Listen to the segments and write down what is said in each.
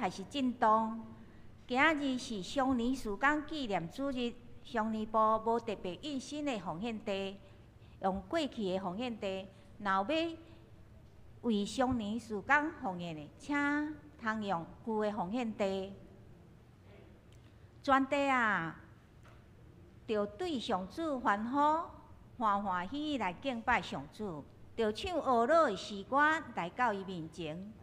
开始震动。今仔日是双年时间纪念主日，双年部无特别印新的奉献地，用过去的奉献地。若要为双年时间奉献的，请通用旧的奉献地。全地啊，着对上主欢呼，欢欢喜喜来敬拜上主，着唱学老的诗歌来到伊面前。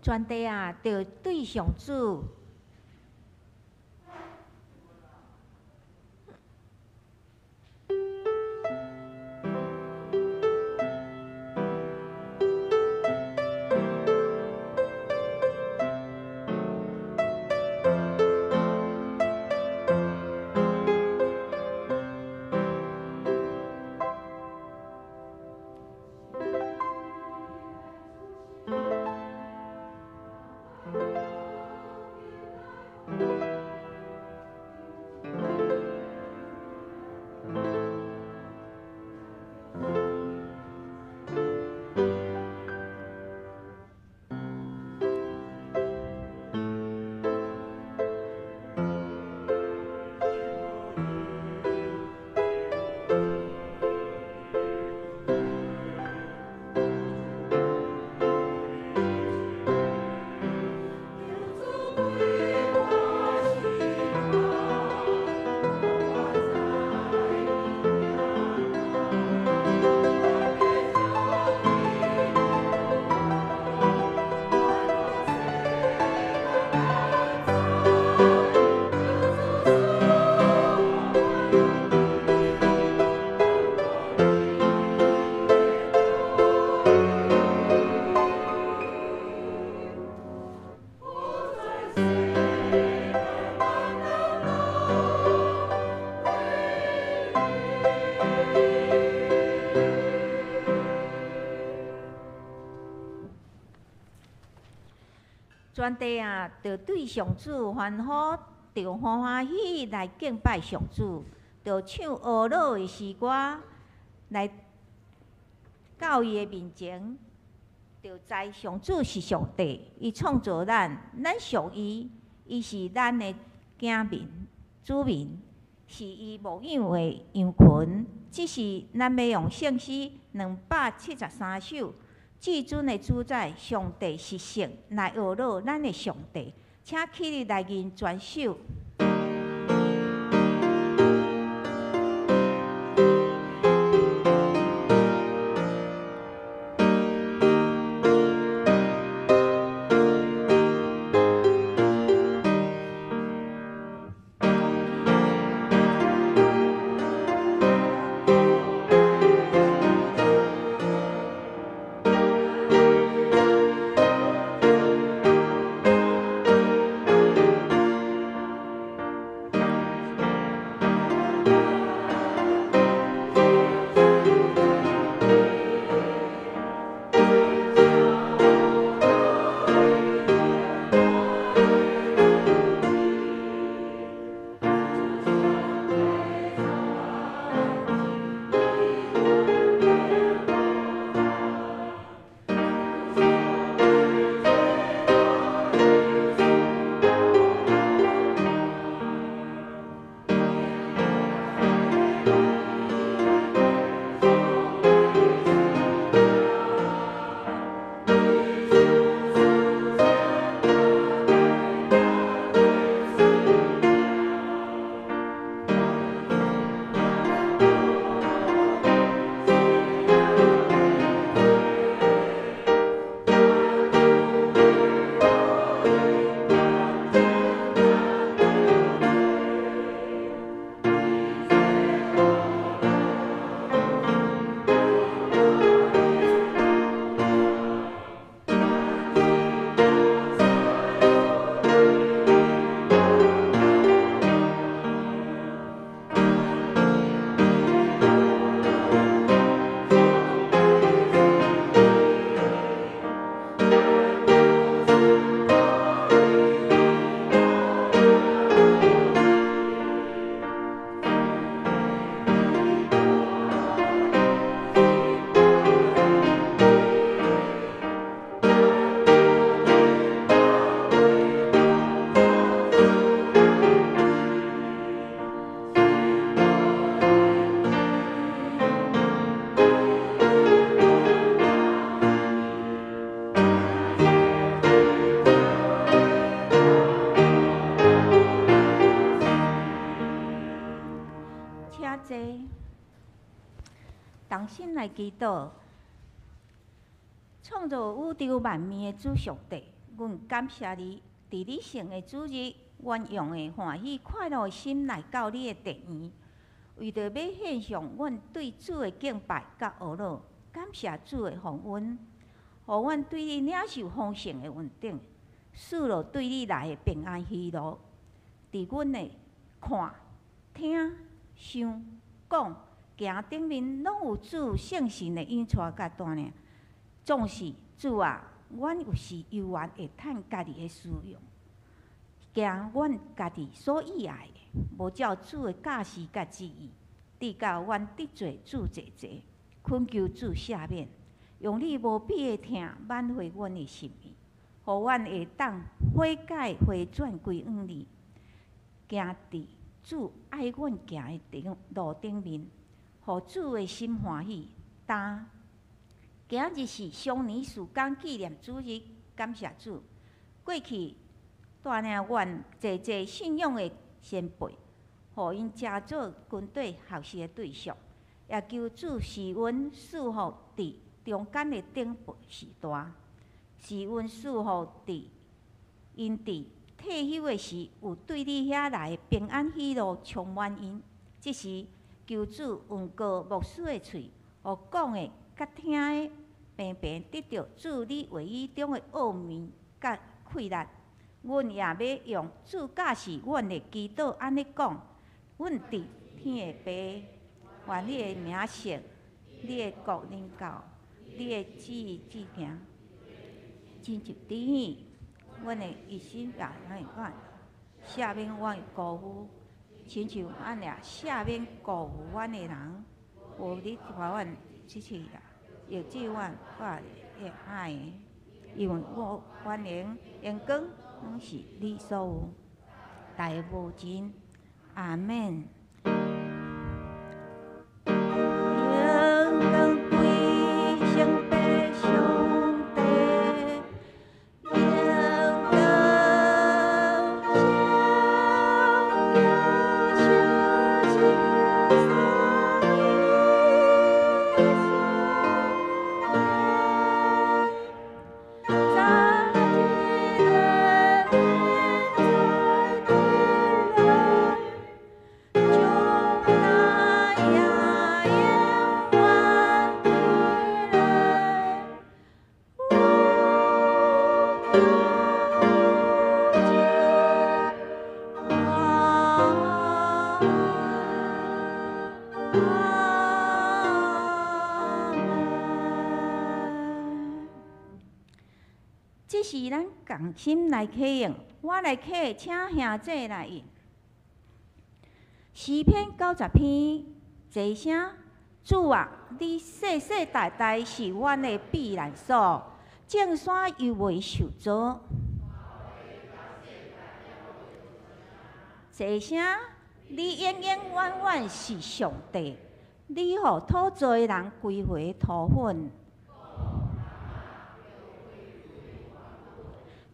全地啊，着对上主全地啊，着对上主欢呼，着欢欢喜喜来敬拜上主，着唱学老的诗歌来到伊的面前，着知上主是上帝，伊创造咱，咱属伊，伊是咱的子民、子民，是伊牧养的羊群。只是咱要用圣诗273首。至尊的主宰，上帝是圣，来学老咱的上帝，请起立来吟全首。同心来祈祷，创造宇宙万物的主上帝，阮感谢你，伫你圣的主日，阮用的欢喜快乐的心来到你的殿院，为着要献上阮对主的敬拜甲学乐，感谢主的丰恩，互阮对你领受丰盛的恩典，赐落对你来的平安喜乐，伫阮的看、听、想、讲。行顶面拢有主圣神的引带甲带领，总是主啊，阮有时犹原会趁家己的私用，行阮家己所喜爱的，无照主的教示甲旨意，直到阮得罪主济济，恳求主赦免，用你无比的疼挽回阮的心意，互阮会当悔改回转归向你，行伫主爱阮行的路顶面。互主的心欢喜，今日是常年时间纪念主日，感谢主。过去带领阮济济信仰的先辈，互因加做军队学习的对象，也求主赐阮赐福伫中间的顶辈时代，赐阮赐福伫因伫退休的时，有对你遐来的平安喜乐充满因，即时。求主运过牧师的喙，互讲的甲听的平平得到主你话语中的奥秘甲快乐。阮也要用主教示阮的祈祷安尼讲：阮伫天的爸，愿你的名圣，你的国临到，你的旨意执行，亲像地耳。阮的一心也阮赦免阮的辜负。亲像俺俩赦免辜负阮的人，无你话阮即次啦，又指阮我会爱的，因为阮阳光拢是你所有，大无尽，阿免。是咱共心来启用，我来启，请兄姐来应。诗篇90篇，一声主啊，你世世代代是阮的避难所，众山犹未受阻。一声，你永永远远是上帝，你互土造的人归回土粉。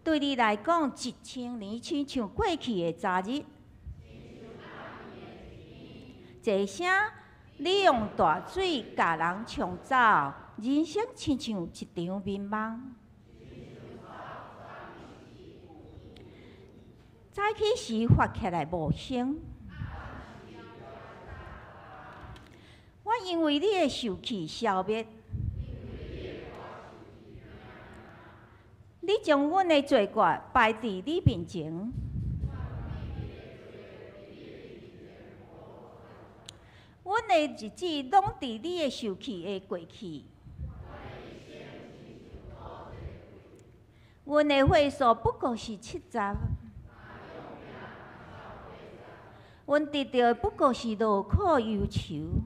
对你来讲，1000年亲像过去的昨日。一声，你用大水甲人冲走，人生亲像一场迷茫。早起时发起来无声，我因为你的受气消灭。你将阮的罪过摆伫你面前，阮的日子拢伫你的受气会过去。阮的岁数不过是70，阮得到的不过是劳苦忧愁。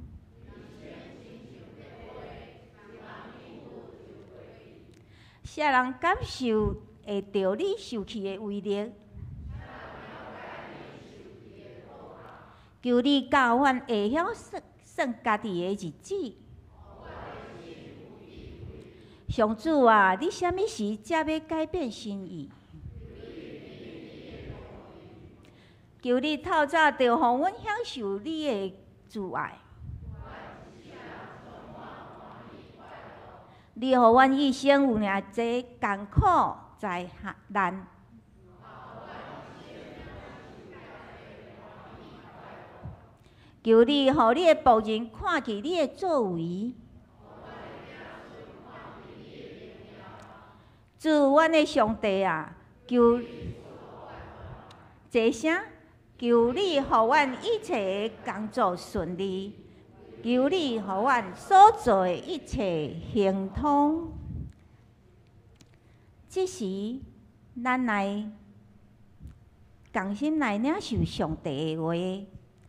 啥人感受会着你受气的威力？求你教阮会晓算家己的日子。上主啊，你啥物时才要改变心意？求你透早就予阮享受你的慈爱。你予阮一生有偌济艰苦灾难，求你予你的仆人看见你的作为。主，阮的上帝啊，求一声，求你予阮一切的工作顺利。求你，予阮所做的一切行通。这时，咱来共心来领受上帝的话。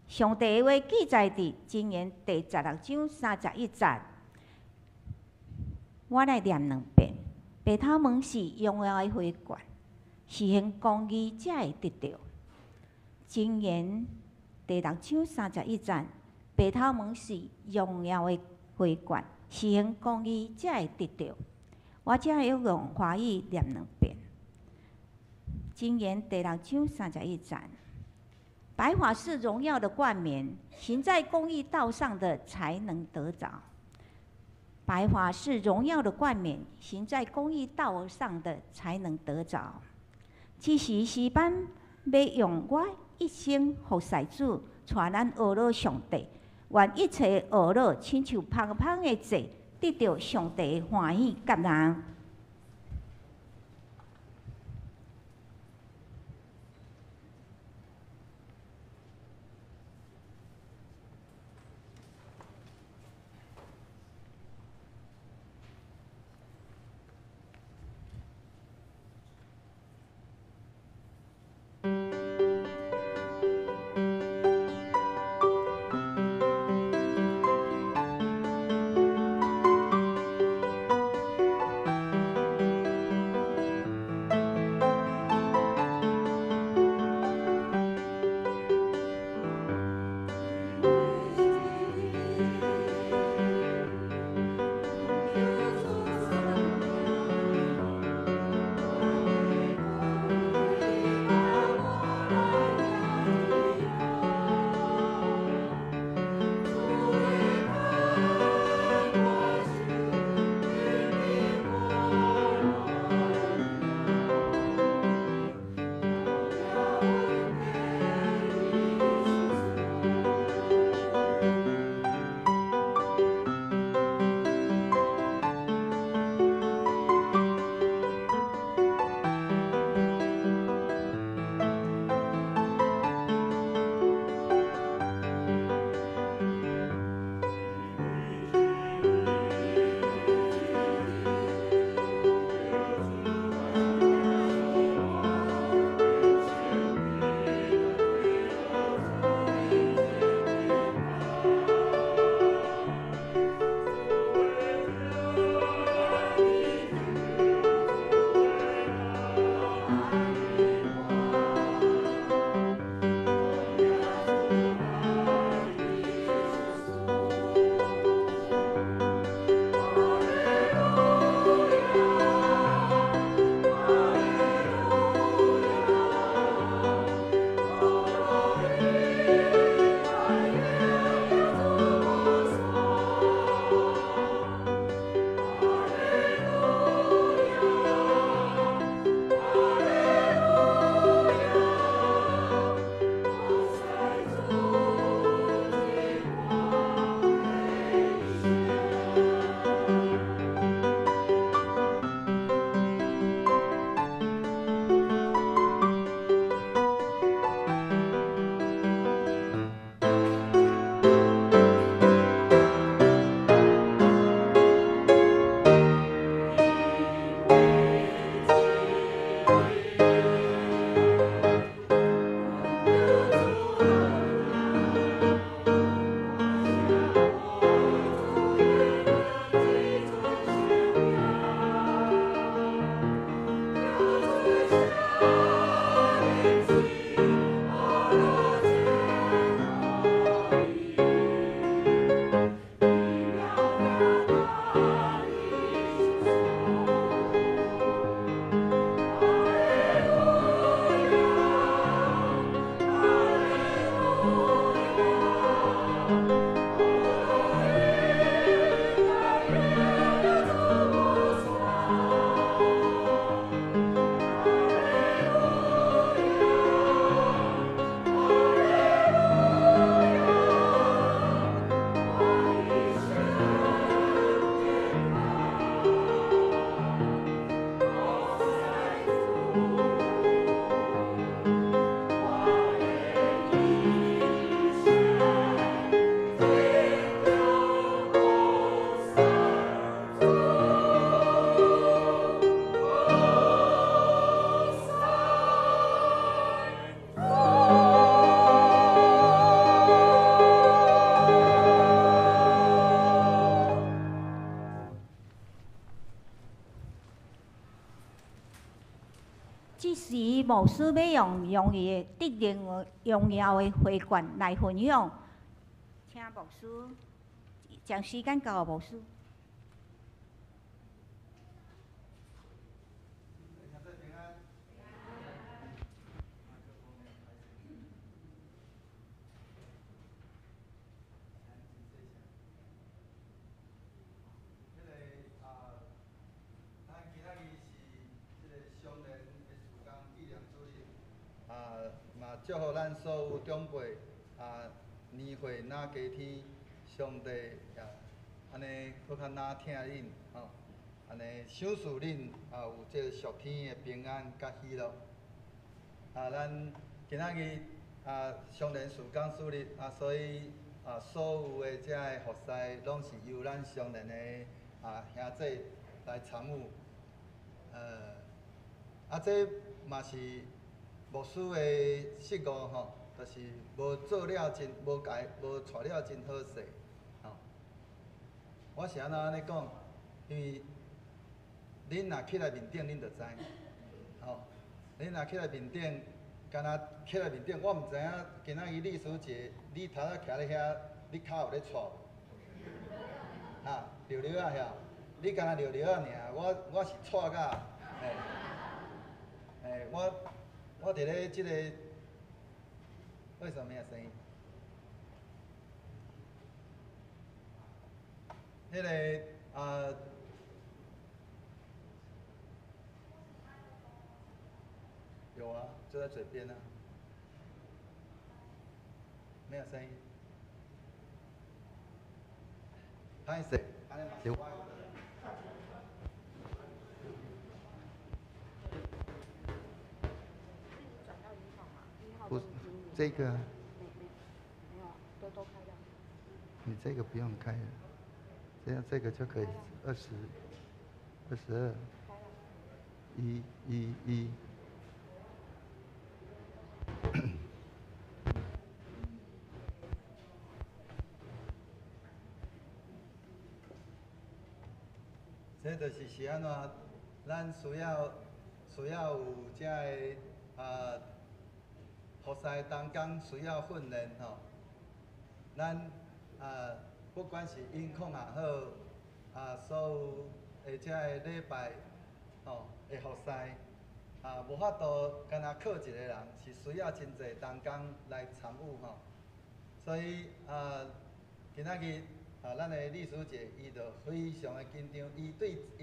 上帝的话记载伫箴言第16章31节。我来念2遍。白头毛是荣耀的花冠，是行公义才会得到。箴言第6章31节。白头毛是荣耀的花冠，是行公义才会得到。我只会用华语念2遍。箴言第6章31节：白发是荣耀的冠冕，行在公义道上的才能得着。白发是荣耀的冠冕，行在公义道上的才能得着。此时诗班要用我一生服侍主，带咱学乐上帝。愿一切学乐亲像芳芳的祭，得到上帝的欢喜感恩。牧师要用伊的得荣耀的会馆来分享，请牧师将时间交给牧师。祝福咱所有长辈年岁哪加添，上帝安尼搁较哪疼恁吼，安尼赏赐恁有这属天的平安甲喜乐。咱今仔日上联事工主日所以所有的遮个服侍拢是由咱上联的兄弟来参与。这嘛是牧师的失误吼，就是无做了真，无带了真好势吼。我是安尼讲，因为恁若起来面顶，恁就知吼。恁若起来面顶，干那起来面顶，我毋知影今仔日历史节，你头仔徛咧遐，你骹有咧错无？溜溜啊遐，你干那溜溜啊尔，我是错甲，我伫咧即个，为什么没有声音？迄个有啊，就在嘴边啊，没有声音。歹势，安尼嘛是我的。不，这个没有，都开掉。你这个不用开了，这样这个就可以22，111。这就是安怎？咱需要有遮个服侍当工需要训练吼。咱不管是音控也好，所有的遮个礼拜吼的服侍无法度干那靠一个人，是需要真侪同工来参与吼。所以今仔日咱的历史节，伊就非常的紧张。伊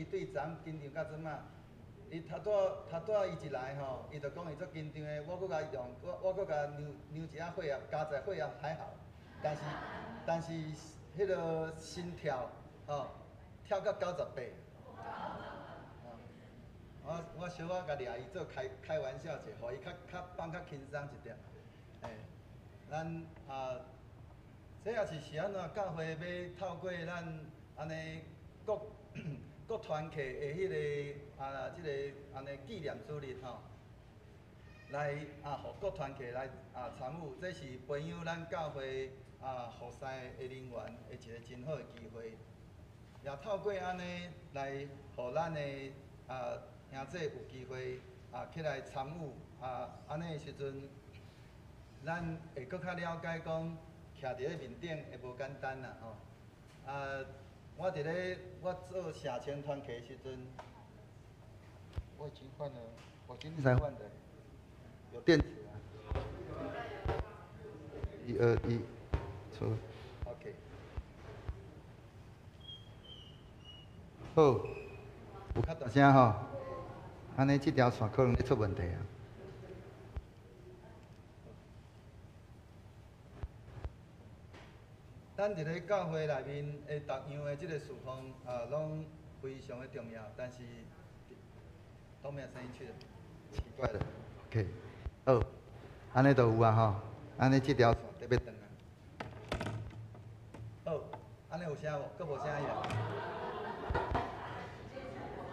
对昨昏紧张到怎啊？伊头拄伊一来吼，伊就讲伊足紧张的。我搁甲用，我搁甲量一下血压，加在血压还好，但是迄个心跳跳到98。我小可甲掠伊做开玩笑者，互伊较放较轻松一点。咱这也是安怎？教会要透过咱安尼各团契的迄个即个安尼纪念主日吼，来互各团契来参与，这是培养咱教会服侍的人员的一个真好的机会。也透过安尼来，互咱的兄弟有机会起来参与安尼的时阵，咱会搁较了解讲。徛伫咧面顶会无简单啦吼，我伫咧做社青团契的时阵，我已经换了，我今天才换的，有电池啊。1、2、1，出 ，OK。好，有较大声吼，安尼这条线可能咧出问题啊。咱伫咧教会内面的逐样的即个事项拢非常的重要，但是都没有声音去了，奇怪了。OK， 好，安尼就有啊吼，安尼这条线特别长啊。好，安尼有声无？搁无声伊啦。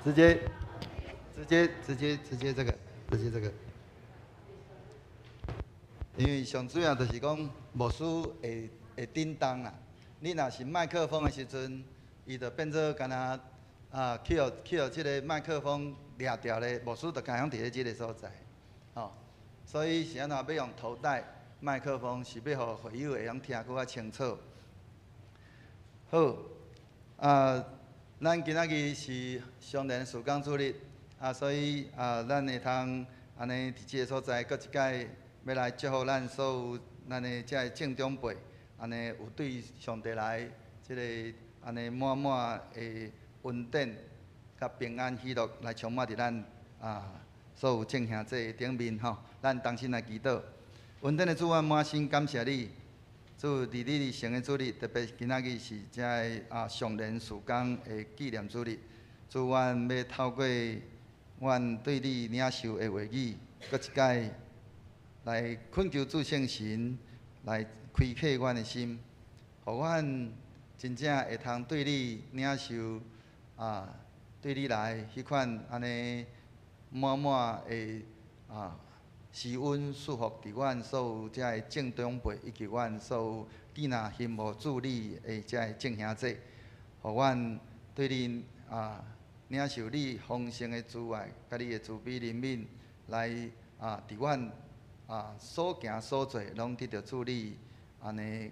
直接这个，因为上主要就是讲牧师会叮当啦。你若是麦克风的时阵，伊就变做干那去互即个麦克风掠掉咧，牧师就刚好伫咧即个所在。吼，所以是安怎要用头戴麦克风，是要互会友会晓听搁较清楚。好，咱今仔日是上联曙光主日，所以咱会通安尼伫即个所在，搁一届要来祝福咱所有咱的遮个正长辈，安尼有对上帝来即个安尼满满的恩典、甲平安喜乐来充满伫咱所有正兄弟顶面吼。咱同心来祈祷，恩典的主，我满心感谢你。主，伫你生的主日，特别今仔日是遮个上联曙光的纪念主日。主，阮要透过阮对你领受的话语，搁一届来恳求主圣神来开启阮的心，互阮真正会通对你领受对你来迄款安尼满满的施恩祝福伫阮所有遮个正长辈，以及阮所有记若心无主你的遮个正兄弟，互阮对你领受你丰盛的慈爱，甲你的慈悲怜悯，来伫阮所行所做，拢得到主你安尼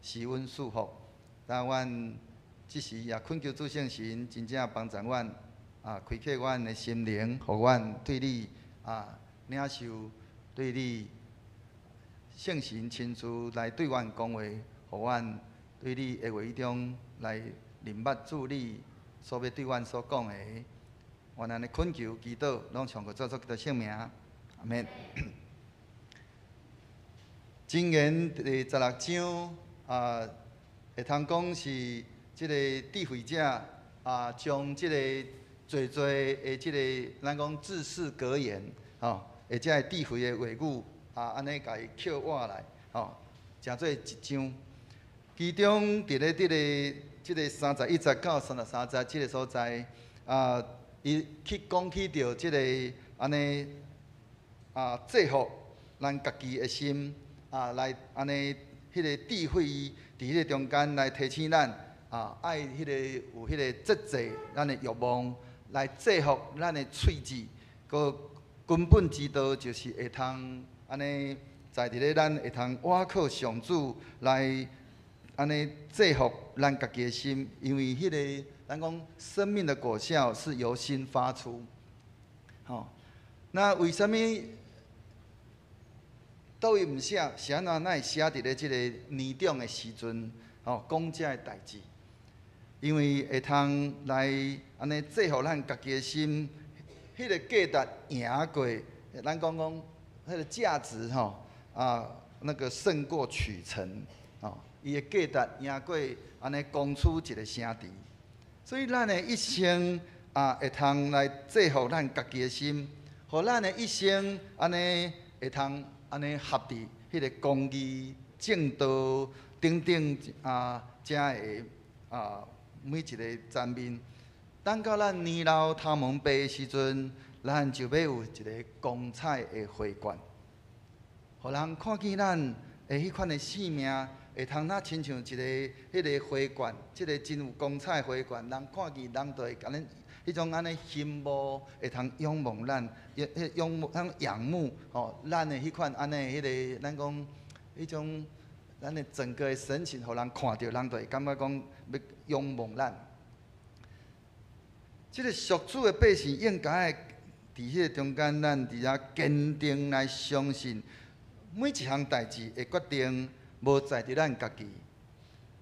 施恩祝福。但阮即时也恳求主圣神，真正帮助阮开启阮的心灵，互阮对你领受对你圣神亲自来对阮讲话，互阮对你的话语中来明白主你所要对阮所讲的。阮安尼恳求祈祷，拢唱过做基督圣名，阿免。箴言第16章会通讲是即个智慧者将即个最的即个咱讲治世格言或者智慧的话语安尼甲伊扣换来诚做一章。其中伫咧即个31节到33节即个所在伊去讲起着即个安尼制服咱家己的心来安尼迄个智慧伫迄个中间来提醒咱爱迄个有迄个节制咱的欲望来制服咱的喙齿，个根本之道就是会通安尼在伫咧咱会通倚靠上主来安尼制服咱家己的心，因为迄个咱讲生命的果效是由心发出。那为什么倒位毋写？是安怎？会写伫咧即个年长的时阵讲遮个代志？因为会通来安尼制服咱家己的心，迄个价值赢过，咱讲迄个价值那个胜过取成伊的价值赢过安尼讲出一个声池。所以咱的一生会通来制服咱家己的心，互咱的一生安尼会通安尼合伫迄个公义、正道等等遮个每一个层面。等到咱年老头毛白的时阵，咱就要有一个光彩的花冠，互人看见咱的迄款的性命。会通那亲像一个迄个花冠，即个真有光彩的花冠，人看见人就会安尼迄种安尼羡慕，会通仰望咱，仰慕咱的迄款安尼迄个咱讲迄种咱的整个的神情，互人看到，人就会感觉讲要仰望咱。即个属主的百姓应该伫迄个中间，咱伫遐坚定来相信，每一项代志会决定。无在伫咱家己，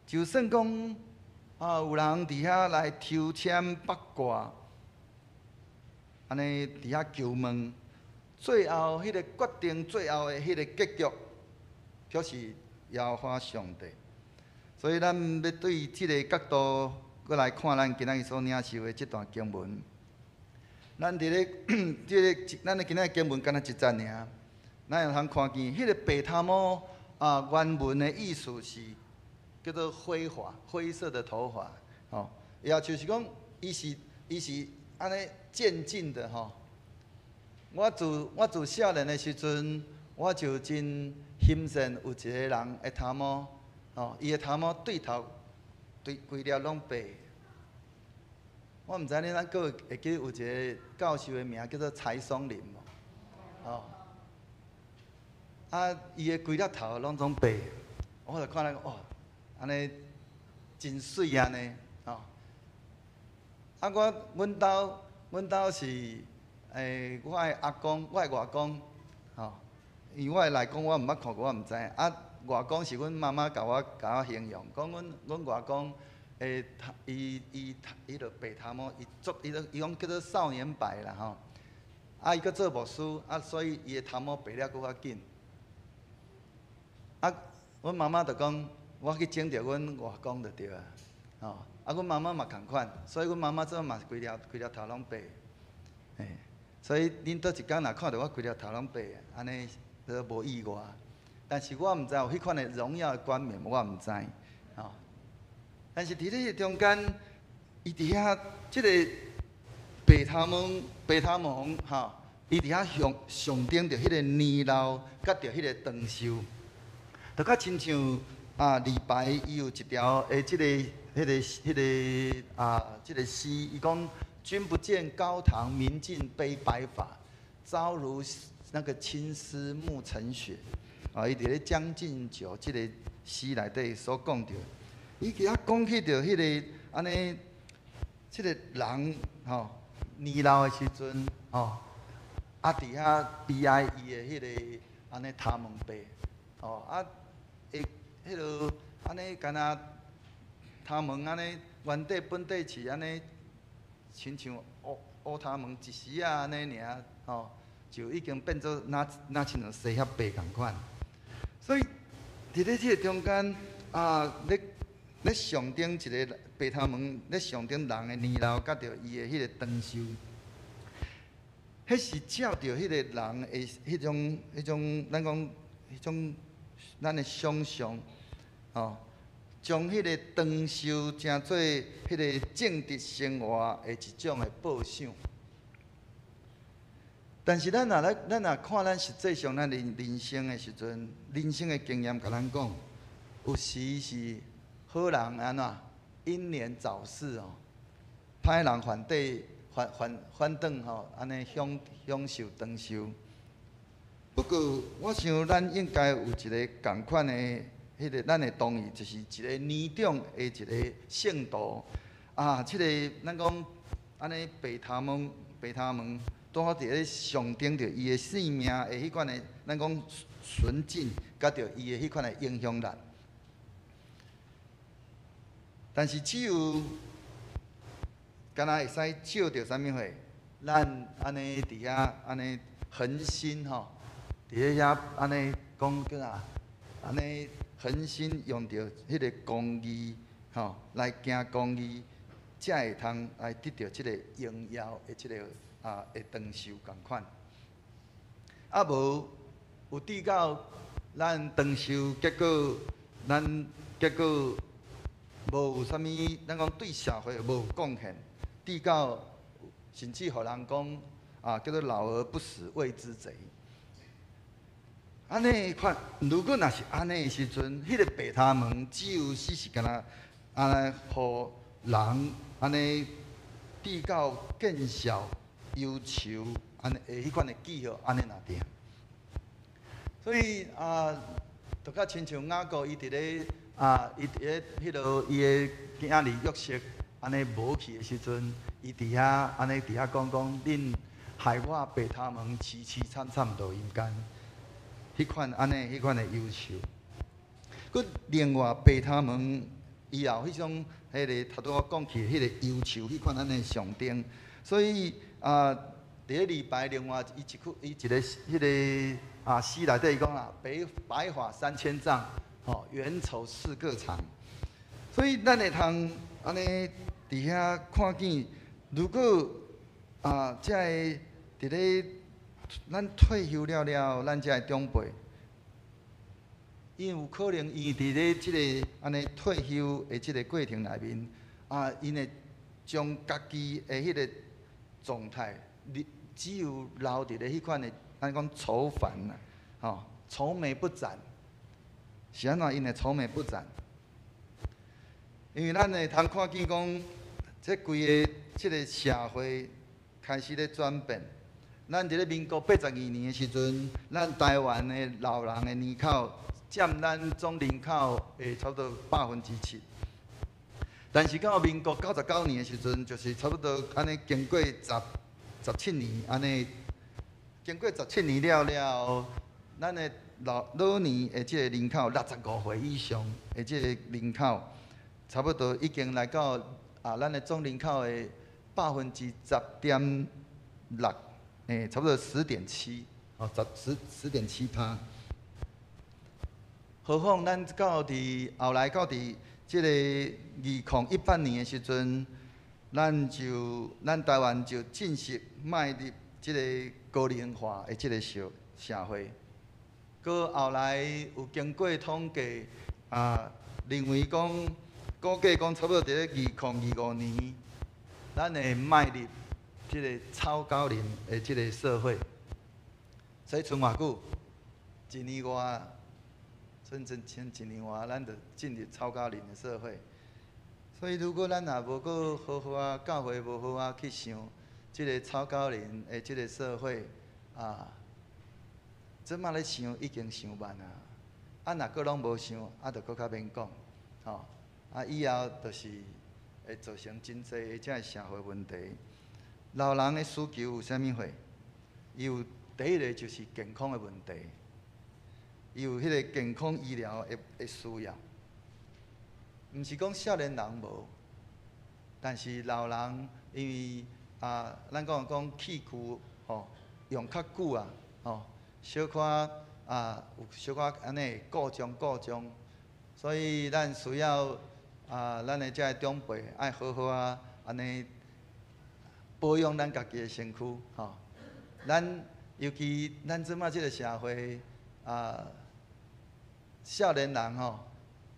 就算讲有人伫遐来抽签八卦，安尼伫遐求问，最后迄个决定，最后的迄个结局，却是耶和华上帝。所以咱要对即个角度，搁来看咱今仔日所领受的即段经文。咱伫咧咱的今仔日经文，敢若一节尔，咱会通看见迄个白头毛。原文的意思是叫做灰发，灰色的头发，也就是讲，伊是安尼渐进的我自少年的时阵，我就真欣赏有一个人的头毛，伊的头毛对头规粒拢白。我毋知恁咱个会记有一个教授的名叫做柴松林哦，啊，伊的规粒头拢总白，我就看咧，哇，安尼真水安尼，哦。啊，阮兜是我的阿公，我的外公，吼，因为我的内公我毋捌看过，我毋知。啊，外公是阮妈妈甲我形容，讲阮外公伊著白头毛，伊讲叫做少年白啦吼。啊，伊搁做牧师，啊，所以伊的头毛白了搁较紧。啊，阮妈妈著讲，我去整着阮外公就对啊，吼。啊，阮妈妈嘛共款，所以阮妈妈做嘛是规粒头拢白，所以恁倒一工若看到我规粒头拢白，安尼都无意外。但是我毋知有迄款的荣耀的冠冕，我毋知，吼。但是伫咧中间，伊伫遐即个白头毛吼，伊伫遐象征着迄个年老，甲着迄个长寿，就较亲像李白伊有一条即个诗，伊讲君不见高堂明镜悲白发，朝如那个青丝暮成雪。伊伫咧《将进酒》即个诗内底所讲着，伊其实讲起着迄个安尼，即个人吼年老的时阵吼，啊伫遐悲哀伊的迄个安尼头毛白，吼啊会迄落安尼干那头毛安尼原底本底是安尼，亲像乌头毛一时啊安尼尔吼，就已经变做那亲像西叶白共款。所以伫咧即个中间咧象征一个白头毛，咧象征人的年老，甲着伊的迄个长寿。迄是照着迄个人的迄种，咱讲迄种咱的想象，哦，将迄个长寿成做迄个正直生活的一种的报赏。但是咱若看咱实际上咱人生的时阵，人生的经验甲咱讲，有时是好人安怎英年早逝哦，歹人反转吼，安尼享受长寿。不过我想咱应该有一个共款的迄个咱的同意，就是一个年长的一个圣徒啊，即个咱讲安尼白头毛。拄好伫咧象征着伊的生命的迄款的，咱讲纯净，甲着伊的迄款的影响力。但是只有敢若会使照着啥物货，咱安尼伫遐安尼恒心吼，伫咧遐安尼讲叫啥？安尼恒心用着迄个公义吼来行公义，才会通来得到即个荣耀的即个。会长寿共款，无有抵到咱长寿，结果无有啥物，咱讲对社会无有贡献，抵到甚至互人讲叫做老而不死谓之贼。安尼款，如果若是安尼的时阵，迄个白头毛只有是干那安尼，互人安尼抵到见效。忧愁安尼迄款的记号安尼若定，所以就较亲像雅各伊伫咧伊伫咧迄落伊的囝儿约瑟安尼无去的时阵，伊伫遐安尼伫遐讲恁害我白头毛凄凄惨惨落阴间，迄款安尼迄款的忧愁。佮另外白头毛以后迄种迄个头拄我讲起迄个忧愁迄款安尼象征，所以。伫咧李白另外伊一个迄个诗内底伊讲啦，白发3000丈，吼，缘愁似个长。所以咱会通安尼伫遐看见，如果才会伫咧咱退休了，咱才会长辈，因有可能伊伫咧即个安尼退休的即个过程内面，因会将家己的迄个。状态，只有留伫咧迄款的，咱讲愁烦啦，吼，愁眉不展，是安怎？因会愁眉不展，因为咱会通看见讲，这规个即个社会开始咧转变，咱伫咧民国82年的时阵，咱台湾的老人的人口占咱总人口的差不多7%。但是到民国99年的时阵，就是差不多安尼经过17年，安尼经过17年了，咱的老年的即个人口65岁以上的即个人口，差不多已经来到咱的总人口的10.6%，差不多10.7%，10.7%。何况咱到后来到即个2018年的时阵，咱台湾就正式迈入即个高龄化的即个社会。搁后来有经过统计，认为讲估计讲差不多伫咧2025年，咱会迈入即个超高龄的即个社会。所以剩偌久？1年外。剩1年外，咱就进入超高龄的社会。所以，如果咱也无搁好好教会无好啊去想即个超高龄的即个社会，即马咧想已经想慢啊。若搁拢无想，就搁较免讲，吼。以后就是会造成真侪的即个社会问题。老人的需求有啥物货？有第一个就是健康的问题。有迄个健康医疗的需要，毋是讲少年人无，但是老人因为咱讲器具用较久小可有小可安尼故障，所以咱需要咱的遮个长辈爱好好安尼保养咱家己的身躯咱尤其咱即马即个社会少年人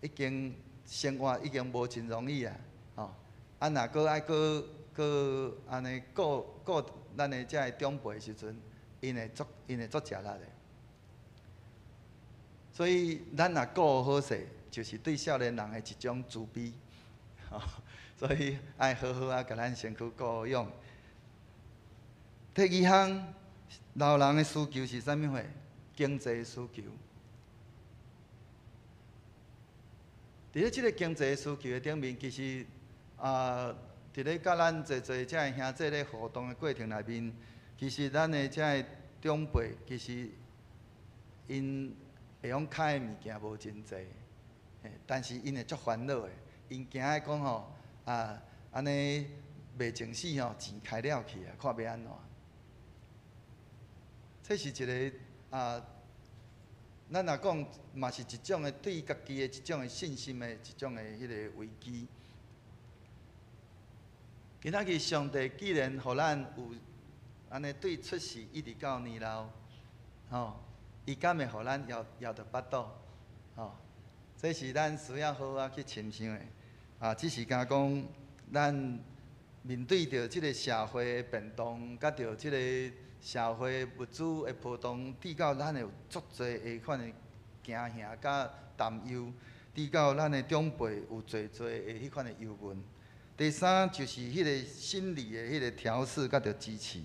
已经生活已经无真容易若搁爱搁安尼顾咱的遮个长辈的时阵，因会足吃力的。所以咱若顾好势，就是对少年人的一种自卑所以爱好好甲咱身躯顾养。第二项，老人的需求是啥物货？经济需求。伫咧即个经济需求的顶面，其实伫咧甲咱侪遮个兄弟咧互动的过程内面，其实咱的遮个长辈，其实因会用开的物件无真济，但是因会足烦恼的，因惊讲安尼袂情死钱开了去看要安怎。这是一个咱若讲嘛是一种的对家己的一种的信心的一种的迄个危机。今仔日上帝既然互咱有安尼对出世一直到年老，伊敢会互咱摇着巴肚，这是咱需要好好去深想的。只是讲咱面对着即个社会的变动，甲着即个社会物资的波动，致到咱有足侪的款的惊吓甲担忧，致到咱的长辈有侪的迄款的忧闷。第三就是迄个心理的迄个调试甲着支持。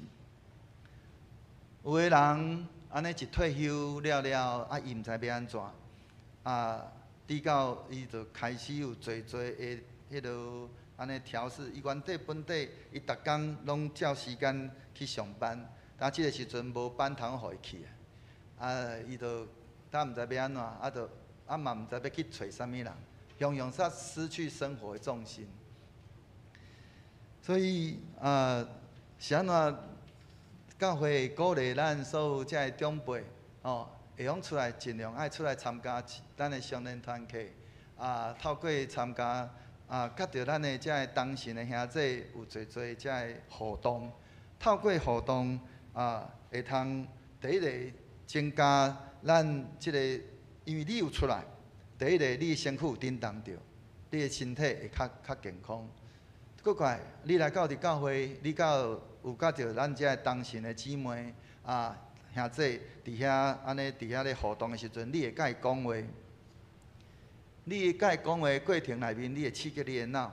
有的人安尼一退休了，伊毋知要安怎，致到伊就开始有侪的迄落安尼调试。伊原底本底伊逐工拢照时间去上班。但即个时阵无班通互伊去伊就毋知要安怎，嘛毋知要去找啥物人，常煞失去生活的重心。所以是安怎？教会鼓励咱所有遮个长辈会用出来，尽量爱出来参加咱的少年团契透过参加甲着咱的遮个同神的兄弟有侪遮个互动，透过互动。会通第一个增加咱即个，因为你有出来，第一个你的身躯有振动着，你的身体会较健康。搁怪你来到伫教会，你有甲着咱遮个同神的姊妹兄弟伫遐安尼伫遐咧互动的时阵，你会甲伊讲话，你会甲伊讲话过程内面，你会刺激你的脑，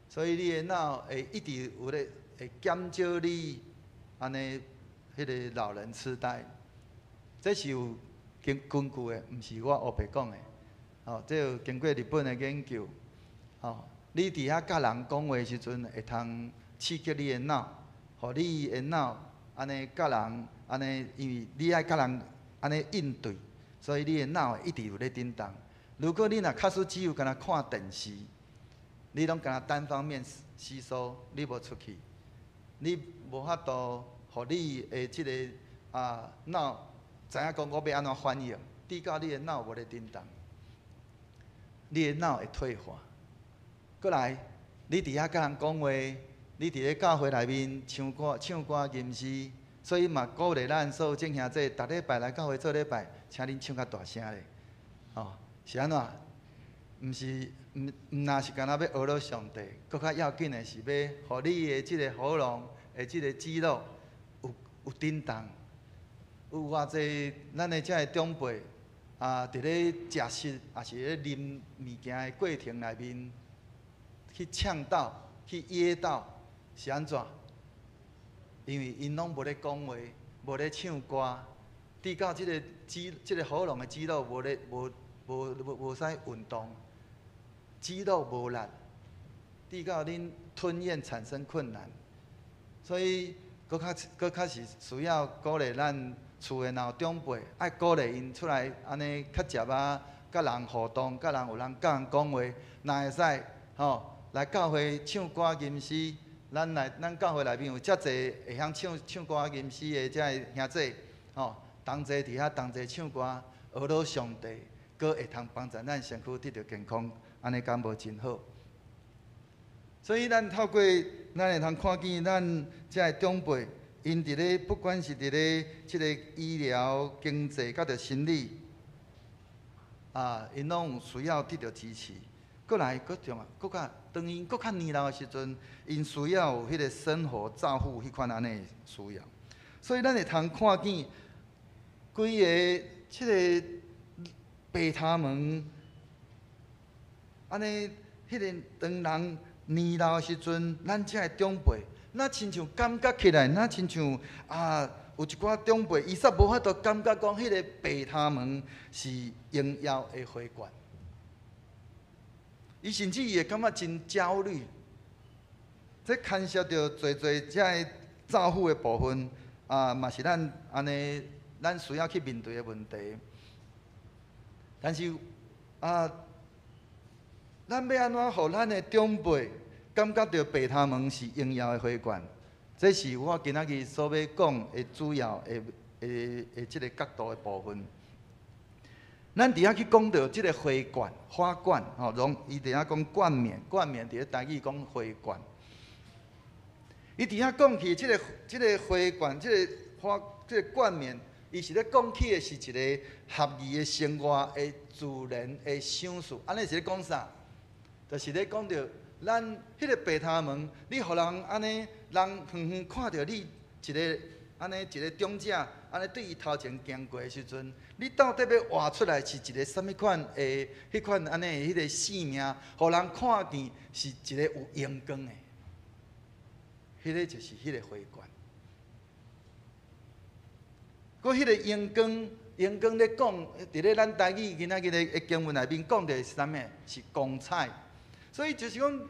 所以你的脑会一直有咧会减少你。安尼迄个老人痴呆，这是有根据的，毋是我黑白讲的。哦，这有经过日本的研究。哦，你伫遐甲人讲话时阵，会通刺激你的脑，互你的脑安尼甲人安尼，因为你爱甲人安尼应对，所以你的脑一直有咧震动。如果你若假使只有干那看电视，你拢干那单方面吸收，你无出去，你无法度互你的即个脑知影讲我要安怎反应，抵到你的脑无咧震动，你的脑会退化。过来，你伫遐甲人讲话，你伫咧教会内面唱歌、吟诗，所以嘛鼓励咱所有众兄弟，逐礼拜来教会做礼拜，请恁唱较大声咧。哦，是安怎？毋是毋若是干那要学了上帝，搁较要紧的是要互你的即个喉咙的即个肌肉有震动。有偌济咱的遮个长辈伫咧食食，也是咧啉物件的过程内面。去呛到，去噎到，是安怎？因为因拢无咧讲话，无咧唱歌，抵到即个喉咙的肌肉无使运动，肌肉无力，抵到恁吞咽产生困难，所以搁较是需要鼓励咱厝的老长辈，爱鼓励因出来安尼较接甲人互动，甲人有人甲人讲话，若会使吼。来教会唱歌吟诗，咱教会内面有遮济会晓唱歌吟诗的遮个兄弟，吼，同齐伫遐同齐唱歌，学到上帝，搁会通帮助咱身躯得到健康，安尼敢无真好？所以咱透过咱会通看见咱遮个长辈，因伫咧不管是伫咧即个医疗、经济，甲着心理，因拢有需要得到支持。过来，搁较当因搁较年老的时阵，因需要有迄个生活照护迄款安尼需要，所以咱会通看见规个即个白头毛，安尼迄个当人年老的时阵，咱遮个长辈，那亲像感觉起来，那亲像有一寡长辈，伊煞无法度感觉讲迄个白头毛是荣耀的花冠。伊甚至伊会感觉真焦虑，这牵涉到侪遮个照护的部分嘛是咱安尼，咱需要去面对的问题。但是咱要安怎互咱的长辈感觉到白头毛是荣耀的花冠？这是我今仔日所要讲的主要的即个角度的部分。咱伫遐去讲到即个花冠，吼，伊伫遐讲冠冕，伫咧台语讲花冠。伊伫遐讲起即个花冠，即个冠冕，伊是咧讲起的是一个合宜的生活的自然的享受。安尼是咧讲啥？就是咧讲到咱迄个白头毛，你互人安尼，人远远看到你一个安尼一个长者，安尼对伊头前行过的时阵。你到底要画出来是一个什物款的？迄款安尼迄个性命，互人看见是一个有阳光的，迄个就是迄个花冠。搁迄个阳光咧讲，伫咧咱台语今仔日的经文内面讲的是啥物？是光彩。所以就是讲，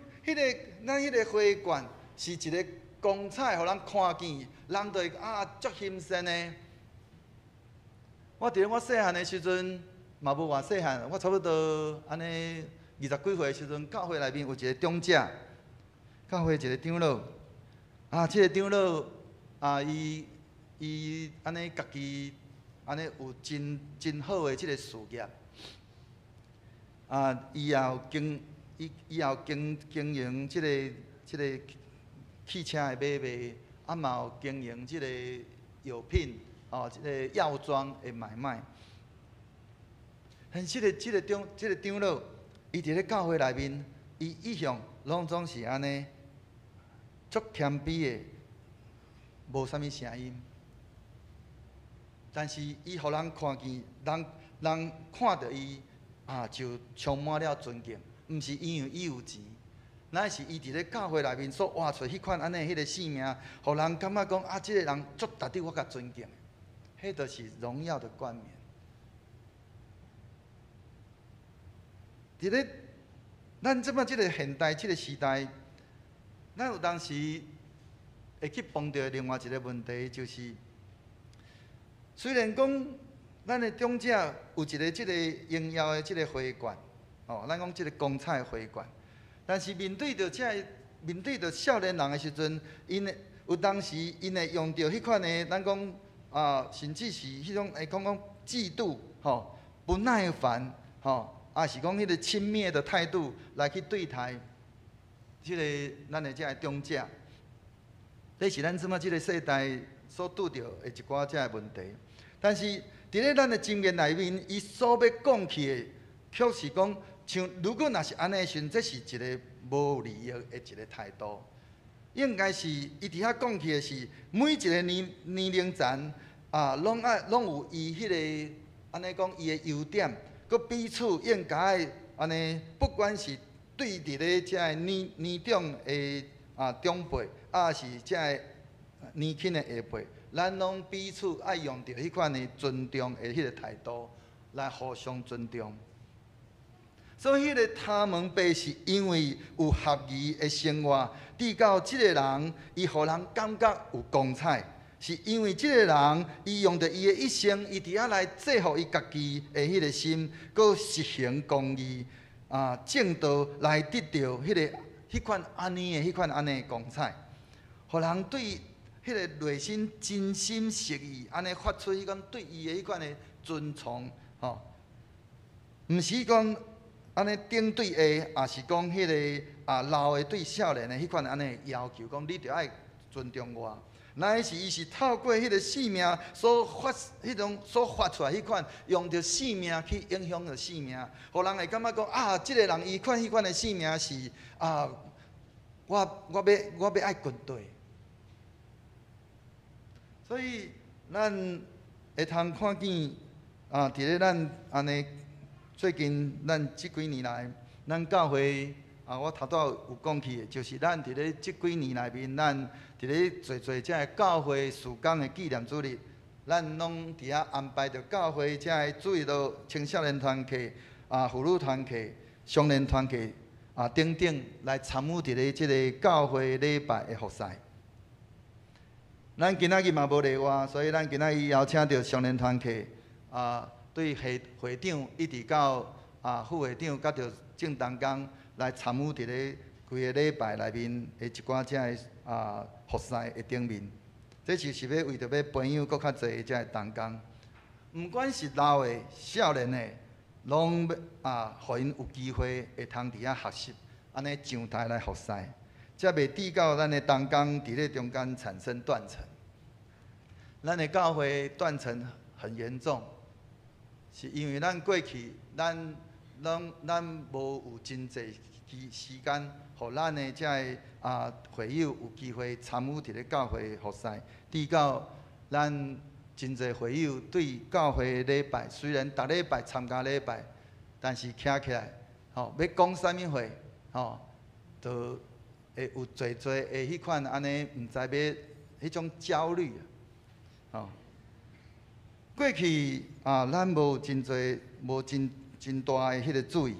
咱迄个花冠是一个光彩，互人看见，人就会足欣赏的。我伫我细汉的时阵，嘛无偌细汉，我差不多安尼20几岁的时阵，教会内面有一个长者，教会一个长老，即个长老伊安尼家己安尼有真好的即个事业，伊也有经营即个汽车的买卖，嘛有经营即个药品。即个药妆的买卖，但即个长老，伊伫咧教会内面，伊一向拢总是安尼，足谦卑的，无啥物声音。但是伊互人看见，人看到伊就充满了尊敬，毋是因为伊有钱，乃是伊伫咧教会内面所活出迄款安尼迄个性命，互人感觉讲啊，即个人足值得我甲尊敬，迄就是荣耀的冠冕。伫咧咱即摆即个现代即个时代，咱有当时会去碰到另外一个问题，就是虽然讲咱的长者有一个即个荣耀的即个花冠，咱讲即个光彩的花冠，但是面对着少年人的时阵，因有当时因会用着迄款的，咱讲甚至是迄种会讲嫉妒，不耐烦，也是讲迄个轻蔑的态度来去对待即个咱的即个长者，这是咱即摆即个世代所拄着的一寡即个问题。但是伫咧咱的经验内面，伊所要讲起的，却是讲像如果若是安尼的时阵，这是一个无利益的一个态度。应该是伊伫遐讲起的是每一个年龄层拢有伊迄个安尼讲伊的优点。佮彼此应该安尼，不管是对伫咧遮个年长的长辈，是遮个年轻的下辈，咱拢彼此爱用着迄款的尊重的迄个态度来互相尊重。所以迄个他们辈是因为有合宜的生活，至到即个人，伊互人感觉有光彩。是因为即个人，伊用着伊的一生，伊伫遐来制服伊家己的迄个心，佮实行公义，正道来得到迄款安尼的迄款安尼的光彩，互人对迄个内心真心实意，安尼发出迄种对伊的迄款的尊崇，毋是讲安尼顶对下，也是讲迄个老的对少年的迄款安尼要求，讲你着爱尊重我。乃是伊是透过迄个性命所发出来迄款，用着性命去影响着性命，互人会感觉讲即个人伊迄款的性命是我要爱军队。所以咱会通看见伫咧咱安尼最近咱即几年来，咱教会我头拄有讲起的，就是咱伫咧即几年内面，咱伫咧做遮个教会事工的纪念主日，咱拢伫遐安排着教会遮个注意到青少年团契、妇女团契、少年团契等等来参与伫咧即个教会礼拜的服侍。咱今仔日嘛无例外，所以咱今仔日邀请到少年团契对会长一直到副会长，甲着正当工来参与伫咧规个礼拜内面的一寡遮个服侍的顶面，这就是要为着要培养搁较侪遮个同工，毋管是老的、少年的，拢互因有机会会通伫遐学习，安尼上台来服侍，才袂致到咱的同工伫咧中间产生断层。咱的教会断层很严重，是因为咱过去咱无有真侪时间，互咱的遮个会友有机会参与伫咧教会服侍，至到咱真侪会友对教会礼拜，虽然逐礼拜参加礼拜，但是徛起来，要讲啥物话，就会有侪的迄款安尼，毋知要迄种焦虑过去咱无真侪，无真大的迄个注意，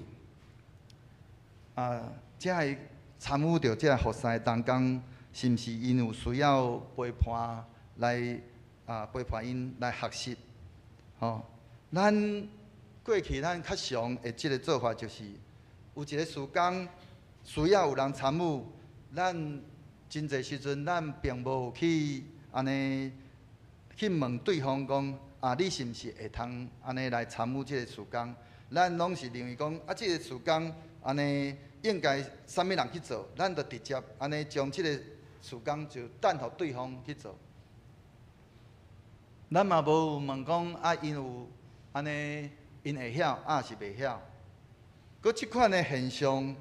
才会参与着这服侍的同工，是毋是因有需要陪伴来陪伴因来学习？咱过去咱较常的即个做法就是，有一个事工需要有人参与，咱真侪时阵咱并无去安尼去问对方讲你是毋是会通安尼来参与即个事工？咱拢是认为讲即个事工安尼应该啥物人去做，咱就直接安尼将即个事工就等互对方去做。咱嘛无问讲因有安尼因会晓是袂晓。佮即款的现象，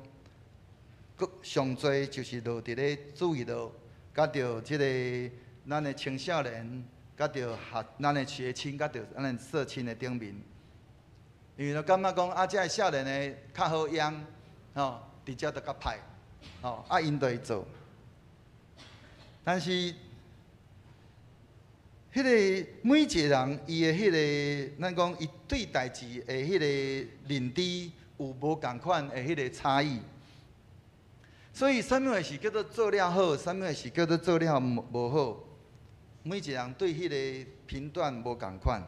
佮上侪就是落伫咧注意到，甲着即个咱的青少年，甲着咱的学青，甲着咱的社青的顶面。因为就感觉讲遮个少年的较好养，直接就较歹，因就会做。但是，迄个每一个人伊的迄个，咱讲伊对代志的迄个认知有无共款的迄个差异。所以，啥物事是叫做做了好，啥物事是叫做做了无好，每一个人对迄个评断无共款。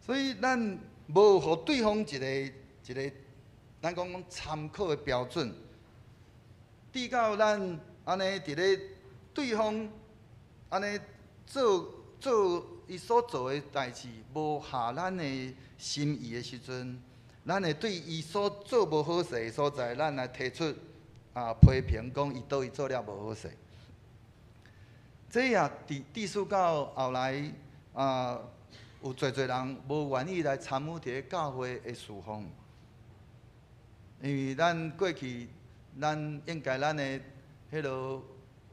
所以，咱无互对方一个，咱讲参考的标准，直到咱安尼伫咧对方安尼做伊所做的代志，无合咱的心意的时阵，咱会对伊所做无好势的所在，咱来提出批评，讲伊倒位做了无好势。这也致使到后来有侪人无愿意来参与伫咧教会的事奉，因为咱过去咱应该咱的迄落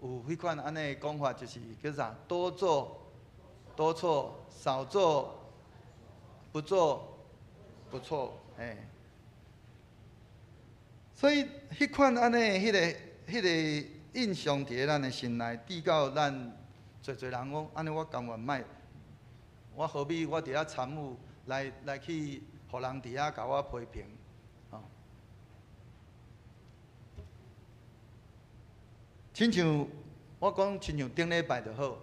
有迄款安尼的讲法，就是叫啥？多做多错，少做不做不错，所以迄款安尼迄个印象伫咧咱的心内，直到咱侪人讲安尼，我甘愿卖。我何必我伫遐参与来去，互人伫遐甲我批评，亲像我讲，亲像顶礼拜就好。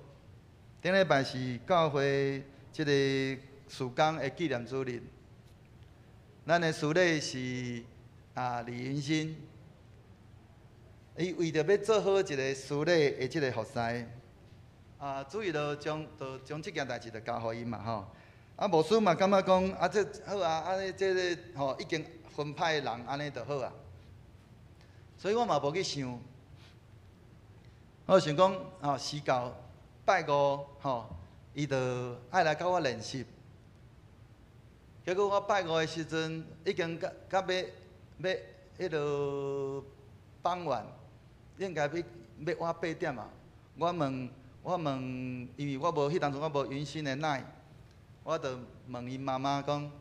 顶礼拜是教会即个事工的纪念主日，咱的司礼是李云新，伊为着要做好一个司礼的即个服侍。主要就将即件代志就交互伊嘛吼。牧师嘛感觉讲这好安尼这个已经分派的人安尼就好啊。所以我嘛无去想，我想讲时到拜五伊就爱来甲我联系。结果我拜五的时阵已经到迄落傍晚，应该要晚8点啊。我问，因为我无迄当阵我无云新的奶，我就问伊妈妈讲，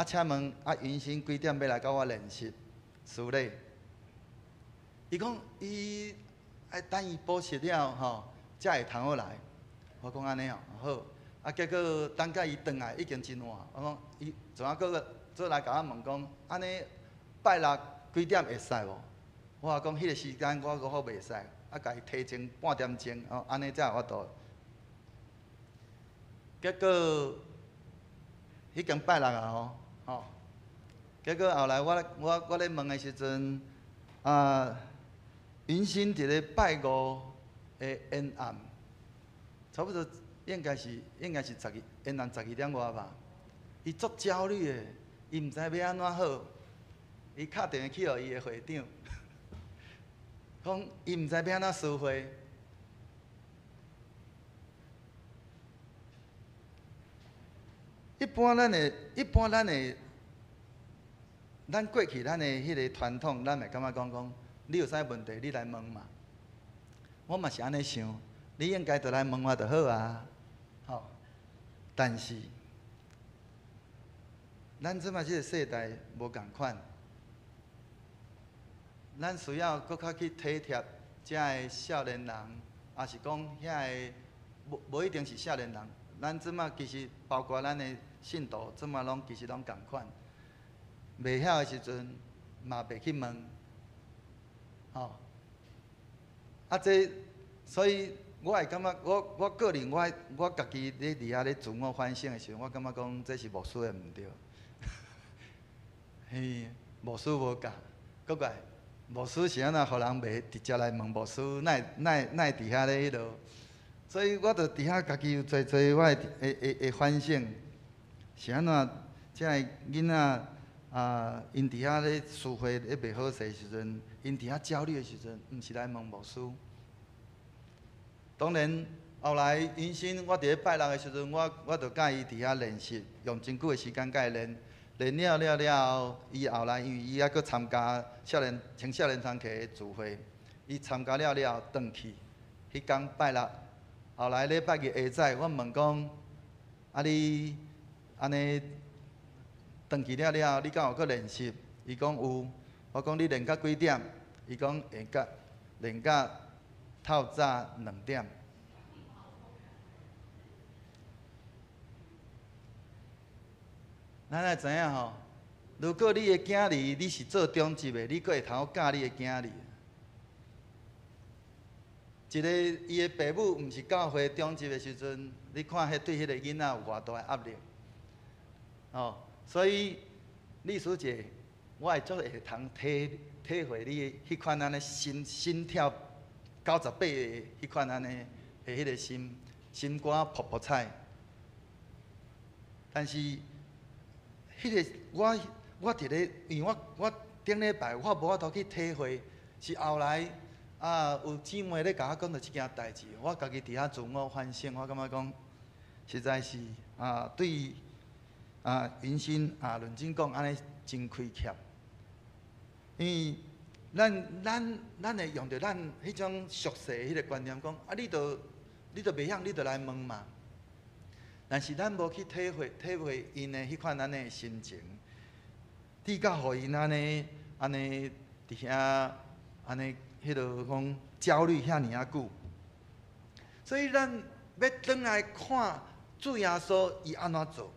请问云新几点要来甲我联系司礼？伊讲伊爱等伊补习了才会通好来。我讲安尼好。结果等甲伊转来已经真晚。我讲伊怎啊再来甲我问讲，安尼拜六几点会使无？我讲迄个时间我好袂使。甲伊提前半点钟，安尼才有法度。结果已经拜六啊结果后来我咧问的时阵，云新伫咧拜五的沿暗，差不多应该是沿暗12点外吧。伊足焦虑的，伊毋知要安怎好，伊敲电话去互伊的会长。讲伊毋知要安怎施会，一般咱过去咱的迄个传统，咱会感觉讲，你有啥问题你来问嘛。我嘛是安尼想，你应该就来问我就好啊。但是咱即摆即个世代无共款。咱需要搁较去体贴遮个少年人，也是讲遐个无一定是少年人。咱即马其实包括咱的信徒，即马其实拢共款。袂晓的时阵嘛袂去问，所以我会感觉我个人我家己咧伫遐咧自我反省的时候，我感觉讲这是牧师的毋对。牧师无教，搁怪。牧师是安怎，互人袂直接来问牧师，哪会伫遐咧迄落？所以我着伫遐家己有侪我会反省，是安怎？遮个囡仔因伫遐咧思会咧袂好势的时阵，因伫遐焦虑的时阵，毋是来问牧师。当然，后来云新我伫咧拜六的时阵，我着甲伊伫遐练习，用真久的时间甲伊练。练了，伊后来因为伊还佫参加少年团契的聚会，伊参加了，转去。迄天拜六，后来礼拜日下早，我问讲，你安尼转去了，你敢有佫练习？伊讲有。我讲你练到几点？伊讲练到透早2点。咱来知影吼，如果你的囝儿你是做中级的，你阁会通教你的囝儿。一个伊的父母毋是教会中级的时阵，你看迄对迄个囡仔有偌大的压力。哦，所以历史姐，我会足会通体会你迄款安尼心跳98的迄款安尼的迄个心肝噗噗踩。但是，迄个我伫咧，因为我顶礼拜我无法度去体会，是后来有姊妹咧甲我讲到即件代志，我家己伫遐自我反省，我感觉讲，实在是对人生论真讲安尼真亏欠，因为咱会用着咱迄种俗世迄个观念讲，你都袂晓，你就来问嘛。但是咱无去体会因的迄款安尼的心情，至到互因安尼伫遐安尼迄落讲焦虑遐尔久，所以咱要转来看主耶稣伊安怎做，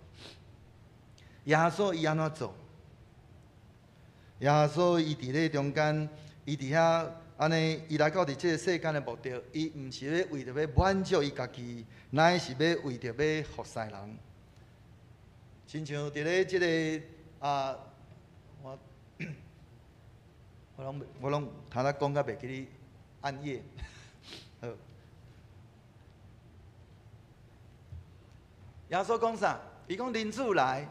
耶稣伊安怎做，耶稣伊伫咧中间，伊伫遐安尼，伊来到伫即个世间的目的，伊毋是要为着要满足伊家己，乃是要为着要服侍人。亲像伫咧即个我拢头仔讲甲袂记哩，暗夜，好。耶稣讲啥？伊讲人子来，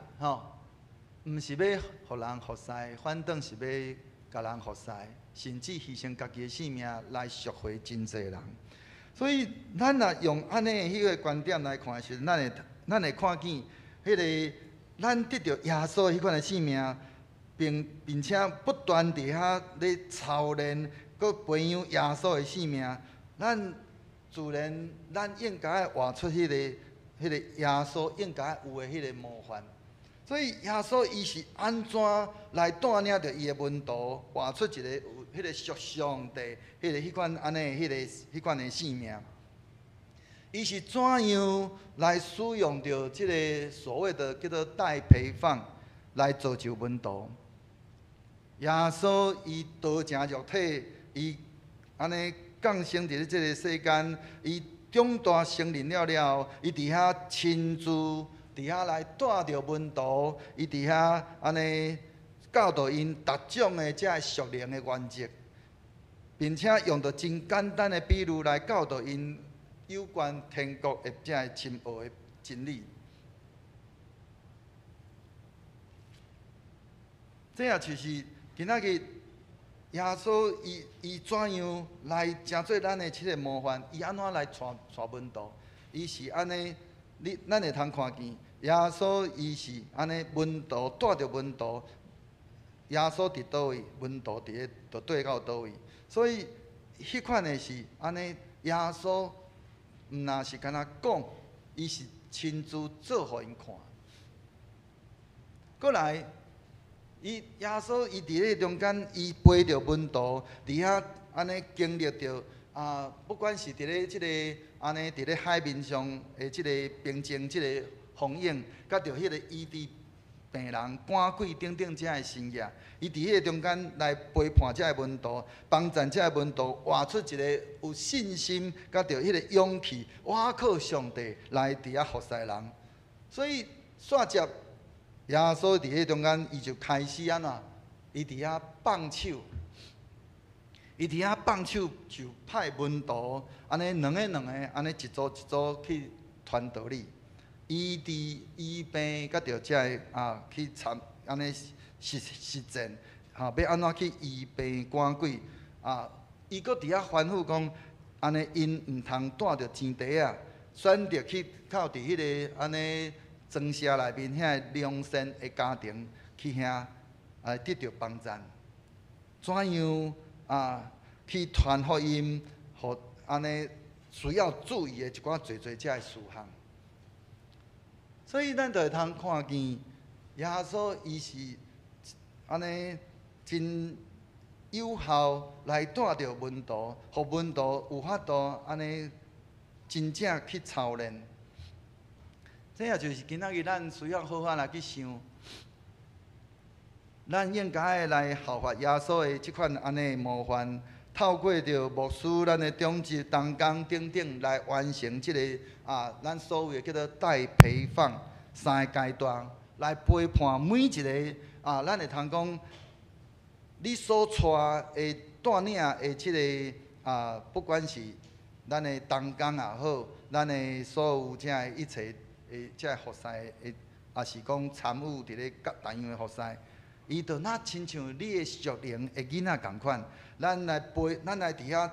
毋是要互人服侍，反倒是要甲人服侍。甚至牺牲家己的性命来赎回真济人，所以咱若用安尼迄个观点来看的时候，咱会看见迄个咱得到耶稣迄款的性命，并且不断伫遐咧操练，佮培养耶稣的性命，咱自然咱应该要活出迄个耶稣应该有的迄个模范。所以耶稣伊是安怎来带领着伊的门徒，活出一个有迄个属上帝、迄款安尼迄款的性命？伊是怎样来使用着即个所谓的叫做代培放来造就门徒？耶稣伊道成肉体，伊安尼降生伫咧即个世间，伊长大成人了，伊伫遐亲自。伫遐来带着门徒，伊伫遐安尼教导因逐种的遮属灵的原则，并且用着真简单的比喻来教导因有关天国的遮深奥的真理。这也就是今仔日耶稣伊怎样来成做咱的即个模范？伊安怎来带门徒？伊是安尼，咱会通看见。耶稣伊是安尼，门徒带着门徒，耶稣伫倒位，门徒伫咧就对到倒位。所以迄款的是安尼，耶稣毋若是干那讲，伊是亲自做互因看。过来，耶稣伊伫咧中间，伊陪着门徒伫遐安尼经历着不管是伫咧即个安尼伫咧海面上的即个平静即个。风影，甲着迄个医治病人、赶鬼等等遮的生业，伊伫迄个中间来陪伴遮的门徒，帮助遮的门徒活出一个有信心，甲着迄个勇气，倚靠上帝来伫遐服侍人。所以煞接耶稣伫迄中间，伊就开始安怎？伊伫遐放手，伊伫遐放手就派门徒安尼两个安尼一组一组去传道理。医治、医病，甲着遮个去参安尼实践，要安怎去医病赶鬼伊搁伫遐吩咐讲，安尼因毋通带着钱袋啊，选择去靠伫迄个安尼庄社内面遐良善的家庭去遐得到帮助。怎样去传福音，互安尼需要注意的一寡侪遮的事项。所以咱就会通看见，耶稣伊是安尼真有效来带着门徒，互门徒有法度安尼真正去操练。这也就是今仔日咱需要好好来去想，咱应该来效法耶稣的即款安尼模范，透过着牧师咱的种植、同工等等来完成即、个咱所谓的叫做代培放3个阶段，来陪伴每一个咱会通讲，你所带的带领的即、个不管是咱的同工也好，咱的所有这一切这服侍的，也是讲参与伫咧各单样的服侍，伊就那亲像你的属灵的囡仔共款，咱来伫遐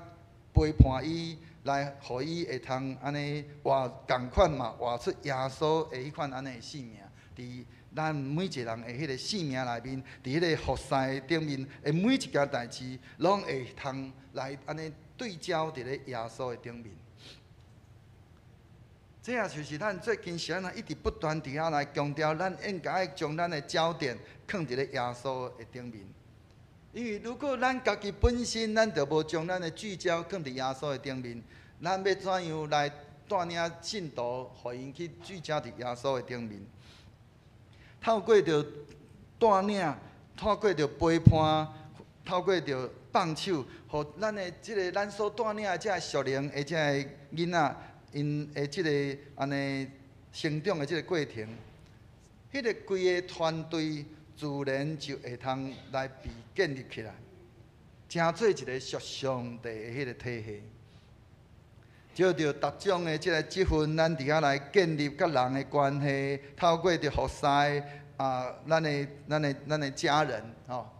陪伴伊，来互伊会通安尼活共款嘛，活出耶稣的迄款安尼的性命，伫咱每一个人的迄个性命内面，伫迄个服侍顶面的每一件代志，拢会通来安尼对焦伫咧耶稣的顶面。这也就是咱最近时啊，一直不断伫遐来强调，咱应该将咱的焦点放伫咧耶稣的顶面。因为如果咱家己本身，咱就无将咱的聚焦放伫耶稣的顶面，咱要怎样来带领信徒，互因去聚焦伫耶稣的顶面？透过着带领，透过着陪伴，透过着放手，互咱的即个咱所带领的这属灵的这个囡仔。因的即个安尼成长的即个过程，迄个规个团队自然就会通来被建立起来，成做一个属上帝的迄个体系。照着各种的即个积分，咱伫遐来建立甲人的关系，透过着服侍咱的家人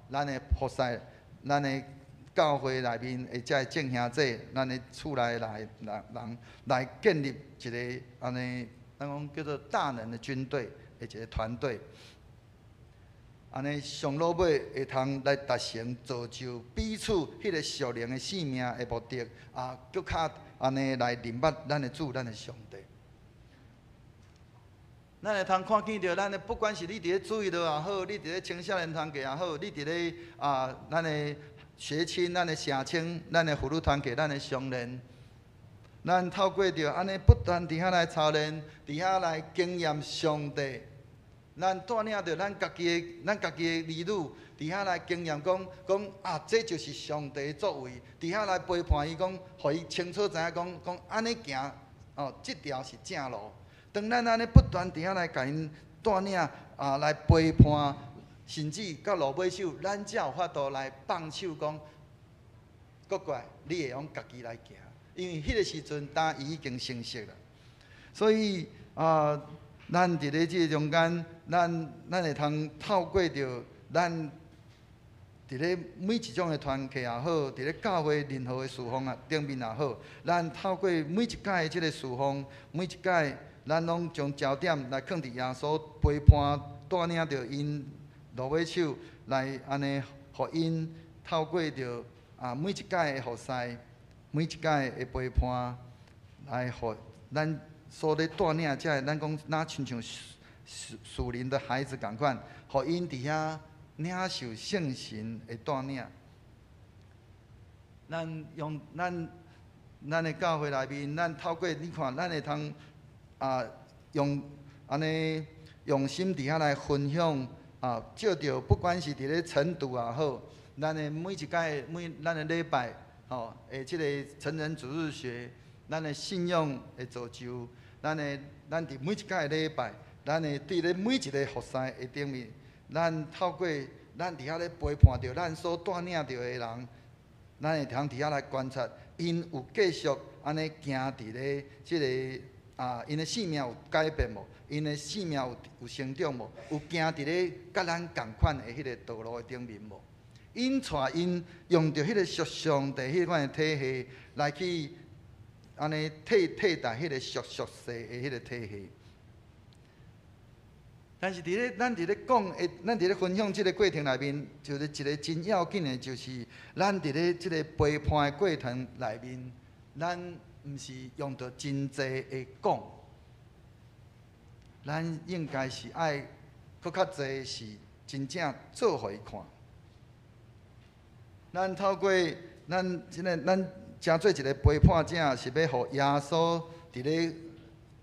咱的服侍，咱的。教会内面的这众兄弟，咱的厝内人来建立一个安尼，咱讲叫做大能的军队的一个团队，安尼上落尾会通来达成造就彼此迄个属灵的性命的目的搁较安尼来认捌咱的主，咱的上帝。咱会通看见着咱的，不管是你伫咧主义路也好，你伫咧青少年团契也好，你伫咧咱的。学青，咱的社青，咱的妇女团契，咱的相连，咱透过着安尼不断伫遐来操练，伫遐来经验上帝，咱带领着咱家己的儿女，伫遐来经验讲，这就是上帝的作为，伫遐来陪伴伊讲，互伊清楚知影讲安尼行这条是正路。当咱安尼不断伫遐来甲因带领来陪伴。甚至到落尾手，咱才有法度来放手讲，国怪你会用家己来行，因为迄个时阵胆伊已经成熟了。所以咱伫咧即个中间，咱会通透过着咱伫咧每一种的团契也好，伫咧教会任何的事奉顶面也好，咱透过每一届的即个事奉，每一届咱拢将焦点来放伫耶稣陪伴带领着因。落尾手来安尼，互因透过着每一届的服侍，每一届的陪伴，来互咱所咧带领这咱讲那亲像属灵的孩子共款，互因伫遐领受圣神的带领。咱用咱的教会内面，咱透过你看，咱会通用安尼用心伫遐来分享。照着不管是伫咧晨读也好，咱的每一届咱的礼拜，即个成人主日学，咱的信仰的造就，咱伫每一届的礼拜，咱的对咧每一个服侍的顶面，咱透过咱伫遐咧陪伴着咱所带领着的人，咱会通伫遐来观察，因有继续安尼行伫咧即个因的性命有改变无？因的性命有成长无？有行伫咧甲咱共款的迄个道路的顶面无？因带因用着迄个属上帝迄款的体系来去安尼替代迄个属世的迄个体系。但是咱伫咧讲的，咱伫咧分享即个过程内面，就是一个真要紧的，就是咱伫咧即个陪伴的过程内面，咱毋是用着真济的讲。咱应该是爱搁较济是真正做互伊看。咱透过咱真做一个陪伴者，是要互耶稣伫咧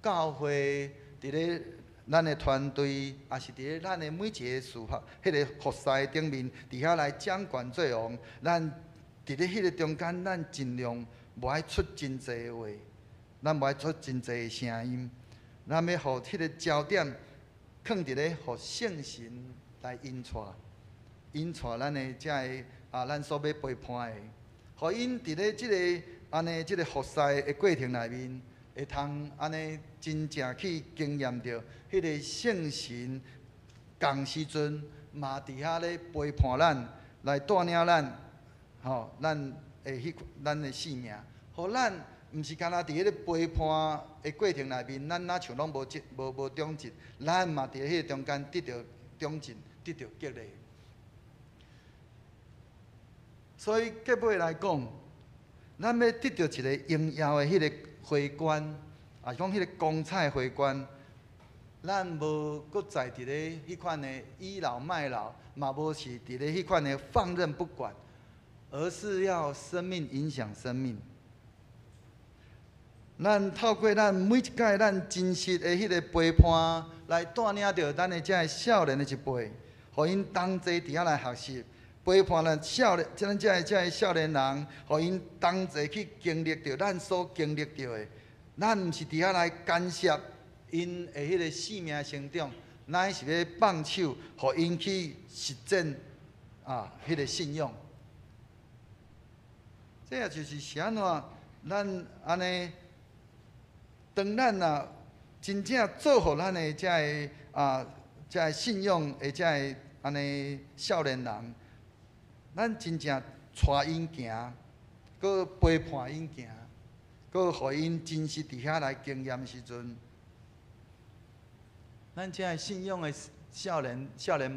教会，伫咧咱的团队，也是伫咧咱的每一个事合，迄个服侍顶面，伫遐来掌管作王。咱伫咧迄个中间，咱尽量无爱出真济话，咱无爱出真济声音，咱要互迄个焦点放伫咧，互圣神来引带咱的遮个咱所要陪伴的，互因伫咧即个服侍的过程内面，会通安尼真正去经验到迄个圣神同时阵嘛伫遐咧陪伴咱，来带领咱，咱的性命，互咱毋是干那伫迄个陪伴的过程内面，咱哪像拢无长进，咱嘛伫迄个中间得到长进，得到激励。所以结尾来讲，咱要得到一个荣耀的迄个花冠，讲迄个光彩花冠，咱无搁在伫咧迄款的倚老卖老，嘛无是伫咧迄款的放任不管，而是要生命影响生命。咱透过咱每一届咱真实的迄个陪伴，来带领着咱的遮少年的一辈，互因同齐伫遐来学习。陪伴咱咱遮个少年人，互因同齐去经历着咱所经历着的。咱毋是伫遐来干涉因的迄个生命成长，咱是要放手，互因去实践迄个信仰。这也就是安怎，咱安尼，当咱真正做互咱的遮个信仰的遮个安尼少年人。咱真正带因行，搁陪伴因行，搁互因真实伫遐来经验时阵，咱才会信仰的少年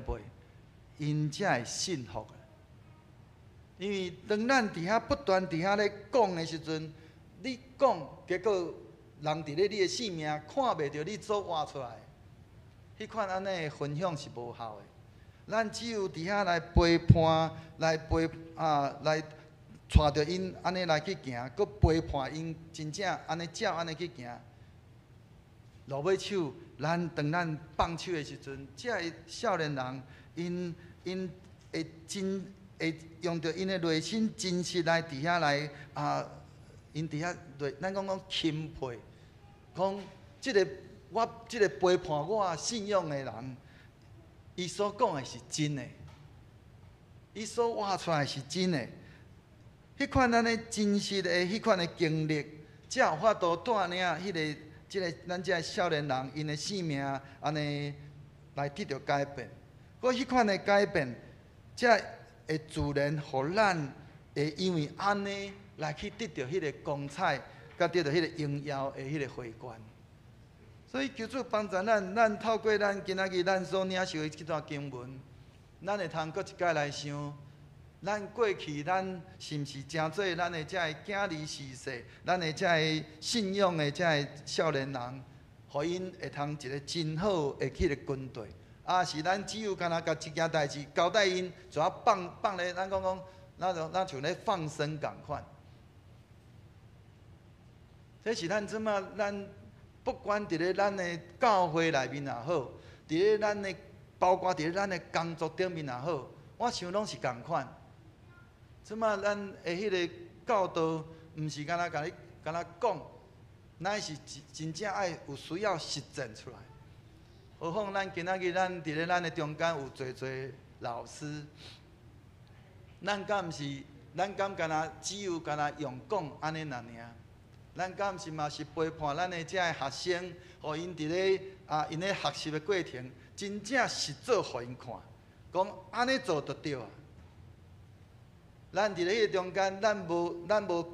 辈，因才会信服。因为当咱伫遐不断伫遐咧讲的时阵，你讲，结果人伫咧你的性命看袂到你所活出来，迄款安尼的分享是无效的。咱只有伫遐来陪伴，来带着因安尼来去行，搁陪伴因真正安尼照安尼去行。落尾手，当咱放手的时阵，遮个少年人，因会用着因的内心真实来伫遐来因伫遐咱讲钦佩，讲我即个陪伴我信仰的人。伊所讲的是真的，伊所活出来是真的。迄款咱的真实的迄款的经历，才有法度带领咱这个少年人因的生命安尼来得到改变。搁迄款的改变，才会自然互咱会因为安尼来去得到迄个光彩，甲得到迄个荣耀的迄个花冠。所以求主帮助咱透过咱今仔日咱所领受的这段经文，咱会通搁一摆来想，咱过去咱是毋是真做咱的遮个囝儿侍世，咱的遮个信仰的遮个少年人，互因会通一个真好的迄个军队，是咱只有干那甲一件代志交代因，就要放咧，咱像咧放生共款。这是咱即马咱。不管伫咧咱的教会内面也好，伫咧咱的包括伫咧咱的工作顶面也好，我想拢是共款。即马咱的迄个教导，毋是干那讲，乃是真正爱有需要实践出来。何况咱今仔日咱伫咧咱的中间有侪老师，咱敢毋是？咱敢干那只有干那用讲安尼尔？咱敢毋是嘛是陪伴咱的遮个学生，互因伫咧因咧学习的过程，真正实做互因看，讲安尼做就对啊。咱伫咧迄个中间，咱无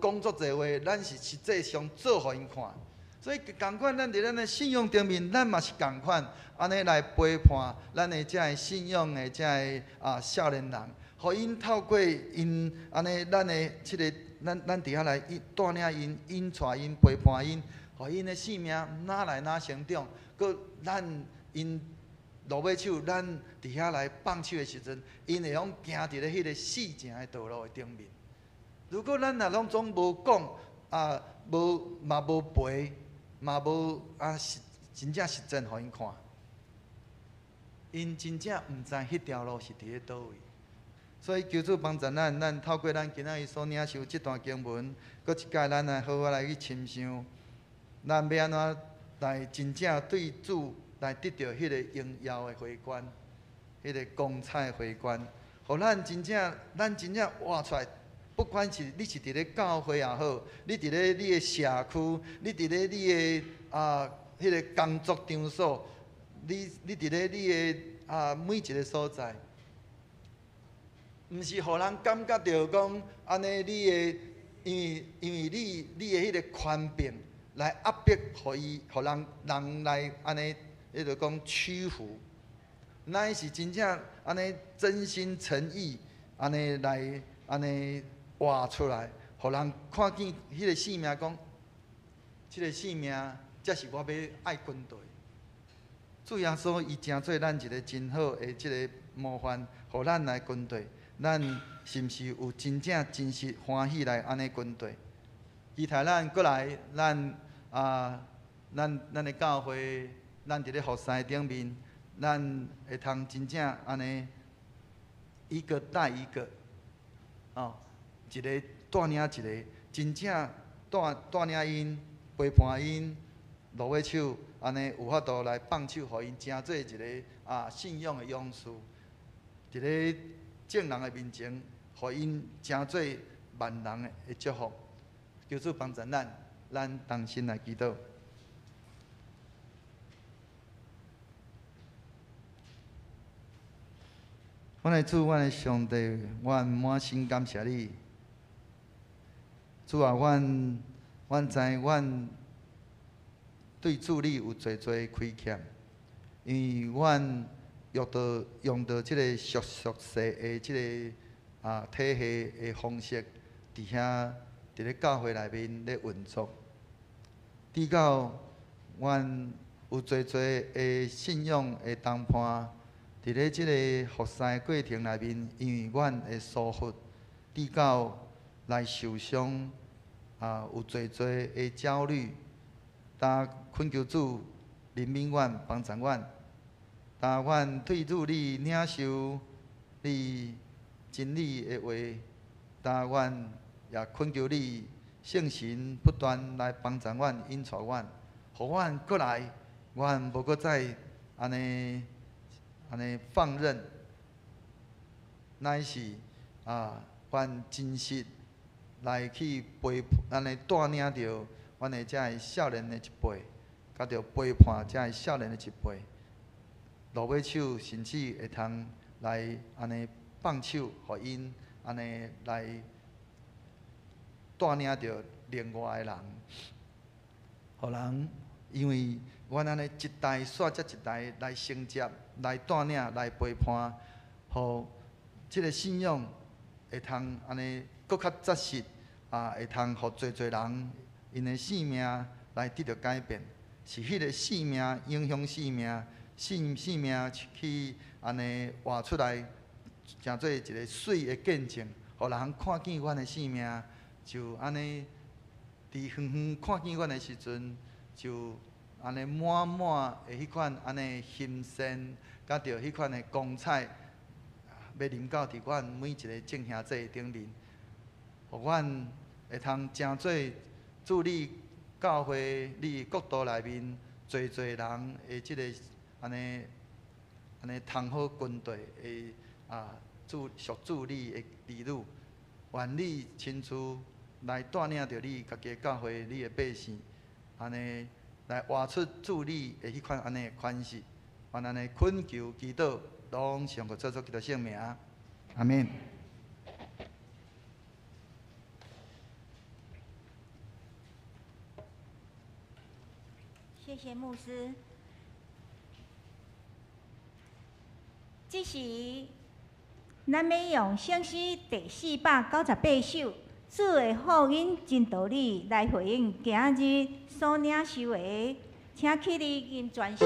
讲作侪话，咱是实际上做互因看。所以共款，咱伫咱的信仰顶面，咱嘛是共款，安尼来陪伴咱的遮个信仰的遮个少年人，互因透过因安尼咱的即个。咱伫遐来带领因、引带因、陪伴因，互因的生命哪来哪成长，搁咱落尾手，咱伫遐来放手的时阵，因会用行伫咧迄个死静的道路的顶面。如果咱若拢总无讲啊，无陪，嘛无真正实践互因看，因真正毋知迄条路是伫咧倒位。所以求主帮助咱透过咱今仔日所领受这段经文，搁一届咱来好好来去深想，咱要安怎来真正对主来得到迄个荣耀的回关，迄个光彩的回关，互咱真正活出来。不管是你是伫咧教会也好，你伫咧你的社区，你伫咧你的迄个工作场所，你伫咧你的每一个所在。毋是互人感觉到讲安尼，你的因为你的迄个宽病来压迫，互人来安尼，迄就讲屈服。乃是真正安尼真心诚意安尼来安尼活出来，互人看见迄个性命，讲即个性命才是我要爱军队。主耶稣伊诚做咱一个真好的即个模范，互咱来军队。咱是毋是有真正真实欢喜来安尼军队？期待咱过来，咱的教会，咱伫咧服侍顶面，咱会通真正安尼一个带一个，一个带领一个，真正带领因、陪伴因，落尾手安尼有法度来放手，互因成做一个信仰的勇士，伫咧众人的面前，互因成做万人的祝福。求主帮助咱同心来祈祷。阮的主，阮的上帝，阮满心感谢你。主啊，阮知阮对主你有侪亏欠，因为阮用到即个俗世的即个体系的方式，伫咧教会内面咧运作，直到阮有侪的信仰的同伴，伫咧即个服侍过程内面，因为阮的疏忽，直到来受伤，有侪的焦虑，但恳求主怜悯阮，帮助阮。但阮对主你领受你真理的话，但阮也恳求你圣神不断来帮助阮、引带阮，互阮过来，阮无搁再安尼放任，乃是阮真实来去安尼带领着阮的遮个少年的一辈，甲着陪伴遮个少年的一辈。落尾手甚至会通来安尼放手，互因安尼来带领着另外的人，互人因为阮安尼一代煞接一代来承接、来带领、来陪伴，互即个信仰会通安尼搁较扎实，会通互侪人因的性命来得到改变，是迄个性命影响性命。性命去安尼活出来，成做一个水的见证，互人看见阮的性命，就安尼伫远远看见阮的时阵，就安尼满的迄款安尼欣赏，甲着迄款的光彩，要临到伫阮每一个众兄弟顶面，互阮会通成做助你教会你国度内面侪人的即个。安尼通好军队的属主你的儿女，愿你亲自来带领着你家己教会你的百姓，安尼来活出主你的迄款安尼的款式，愿安尼恳求祈祷，拢上个做基督圣名，阿免。谢谢牧师。这时，咱要用圣诗第498首《主的福音真道理》来回应今日所领受的，请起立，吟全首。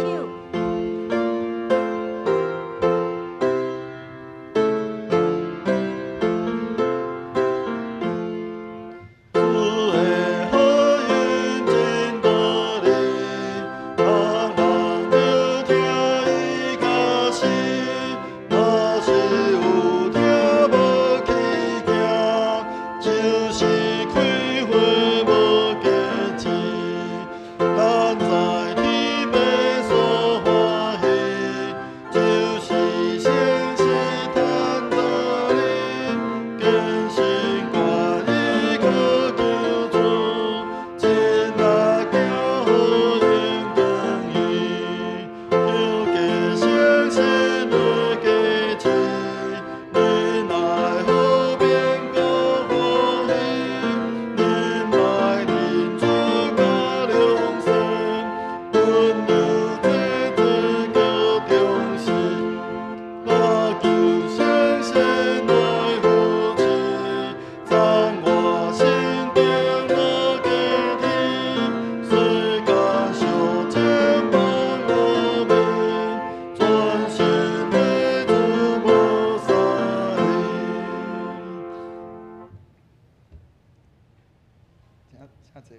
请坐。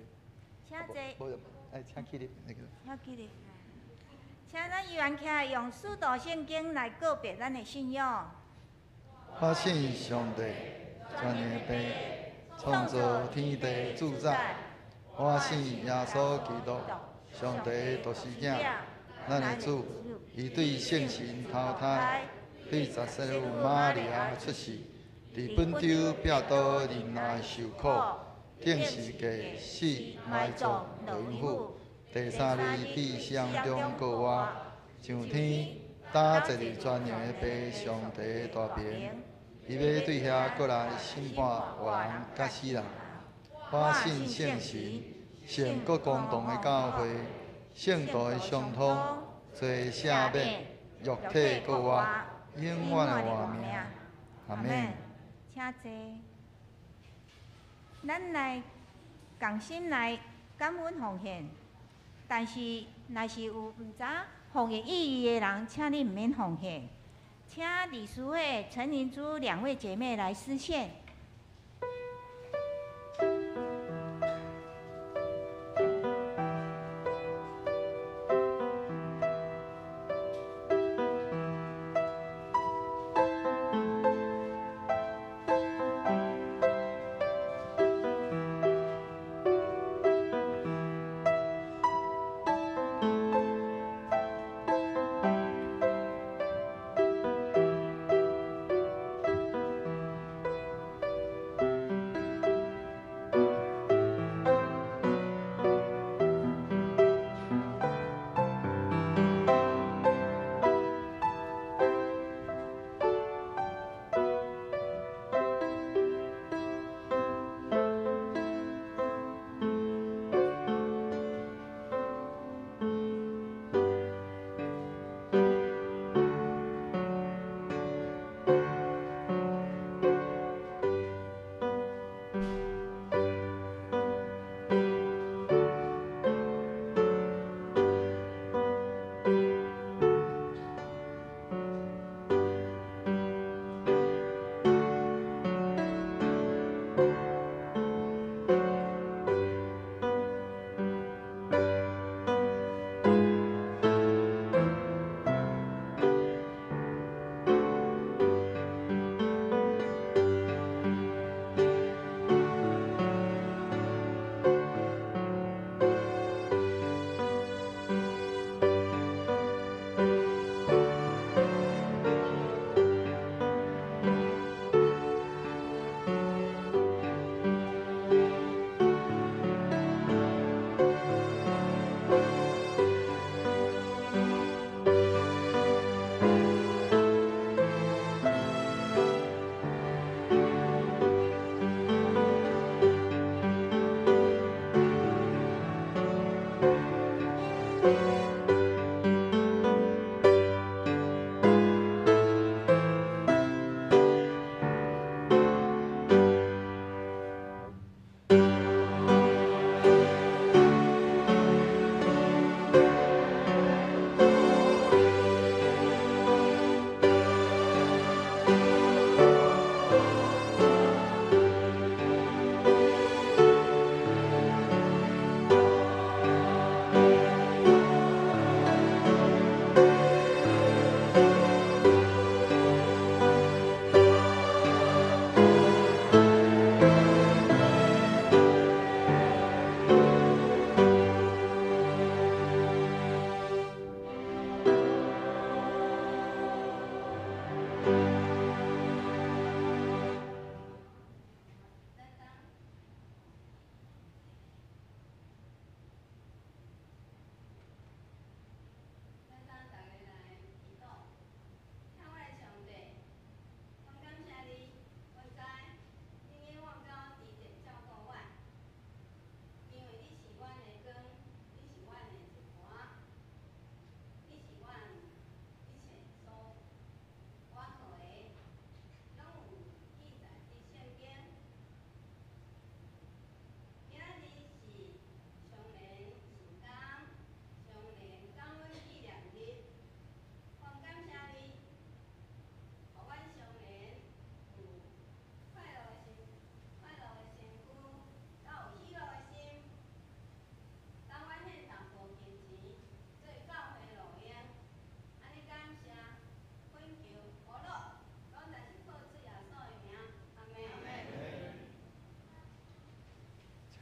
请坐。无哎，请起立那个。请起立。请咱议员徛用使徒圣经来告别咱的信仰。我信上帝，全能的父，创造天地主宰。我信耶稣基督，上帝独生子，咱的主，伊对圣神投胎，对十世母玛利亚出世，伫本州壁岛人内受苦，顶世界死埋葬落阴府，第三日伫伤中过活，上天打坐伫全能的父上帝大名，伊要对遐过来审判活人甲死人。我信圣神，圣国公堂的教会，圣道的相通，做赦免，肉体过活，永远的活命。阿免。请坐。咱来共心来感恩奉献，但是若是有毋知奉献意义的人，请你毋免奉献。请理事会陈灵珠两位姐妹来施献。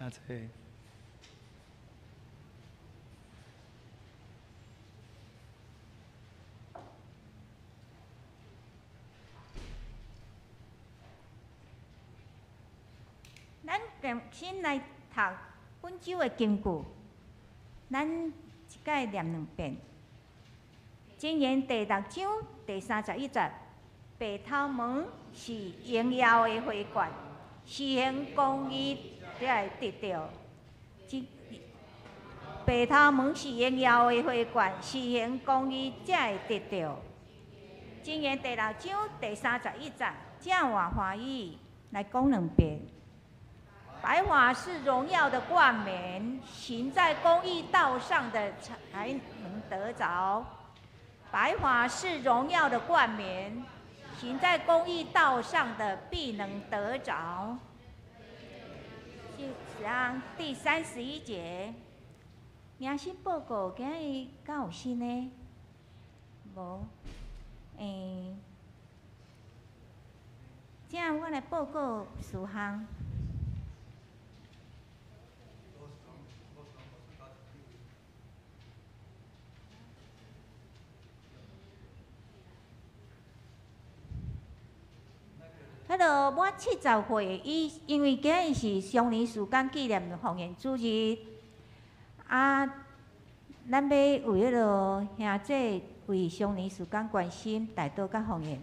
听这个。咱先来读本周的经句，咱一概念2遍。箴言第6章第31节，白头毛是荣耀的花冠，实行公义才会得到。白头毛是荣耀的花冠，实行公义才会得到。箴言第6章第31节，正话华语来讲2遍。白发是荣耀的冠冕，行在公义道上的才能得着。白发是荣耀的冠冕，行在公义道上的必能得着。第31节，名声报告今日敢有新呢？无，这样我来报告事项。迄落满70岁，因为今日是双年时间纪念奉献主日，咱要为迄落兄弟为双年时间关心大祷甲奉献。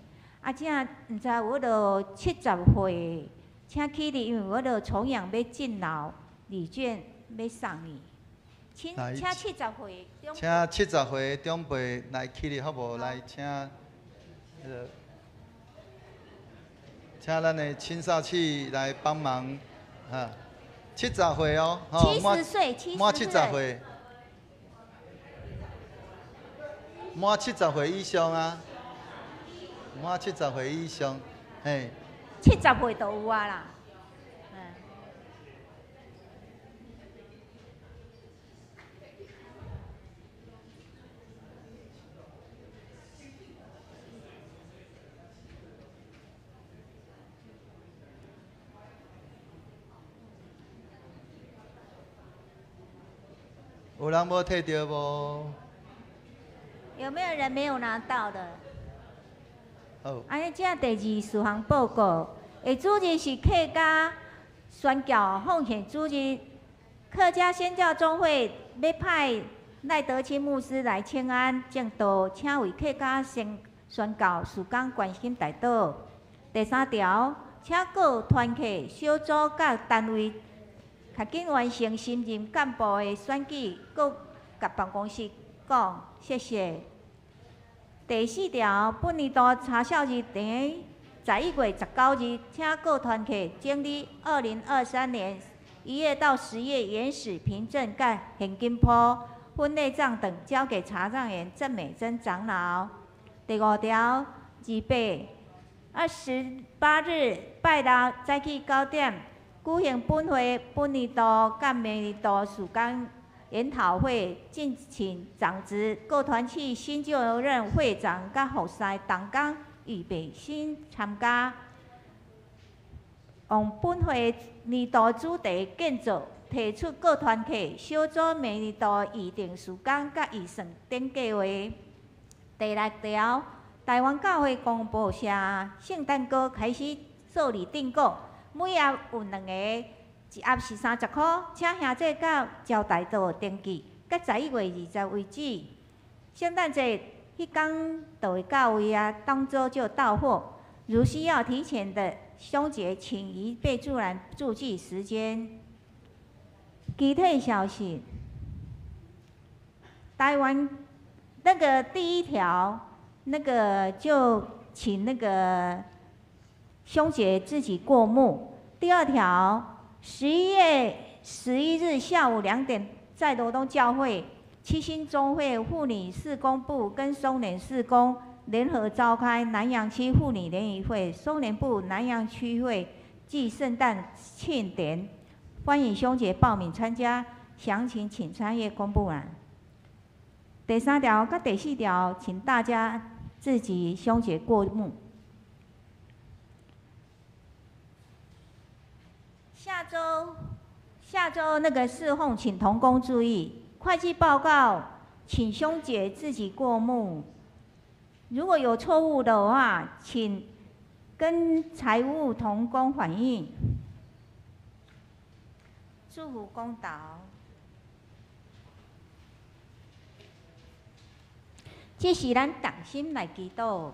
正毋知有迄落70岁，请起立，因为迄落重阳要敬老礼券要送伊。请70岁。请70岁长辈来起立，好无？来请请咱的青少器来帮忙，哈，70岁哦，吼，70岁，满70岁，满70岁以上啊，满70岁以上，嘿，70岁都有啊啦，有人无摕到无？有没有人没有拿到的？好。这第2事项报告，下主日是客家宣教奉献主日，客家宣教总会要派赖德清牧师来请安正道，请为客家宣教事工关心大祷。第3条，请各团体、小组甲单位较紧完成新任干部的选举，各甲办公室讲，谢谢。第4条，本年度查校日等11月19日，请各团体整理2023年1月到10月原始凭证甲现金簿、分类账等交给查账员郑美珍长老。第5条，28日拜六早起9点。举行本会本年度甲明年度事工研讨会，敬请长职各团体新就任会长甲副师同工预备心参加。用本会年度主题建造，提出各团体小组明年度预定事工甲预算等计划。第6条，台湾教会公报社圣诞歌开始做礼订购。每盒有2个，一盒是30块，请兄弟到招待所登记，到11月20为止。圣诞节迄天就会到位啊，当周就到货。如需要提前的兄姐，请于备注栏注记时间。具体消息，台湾那个第1条，那个就请那个兄姐自己过目。第2条，11月11日下午2点，在罗东教会七星中会妇女事工部跟松联事工联合召开南洋区妇女联谊会，松联部南洋区会暨圣诞庆典，欢迎兄姐报名参加，详情请参阅公布栏。第3条跟第4条，请大家自己兄姐过目。下周那个侍奉，请同工注意，会计报告，请兄姐自己过目。如果有错误的话，请跟财务同工反映。祝福公道。这是咱同心来祈祷，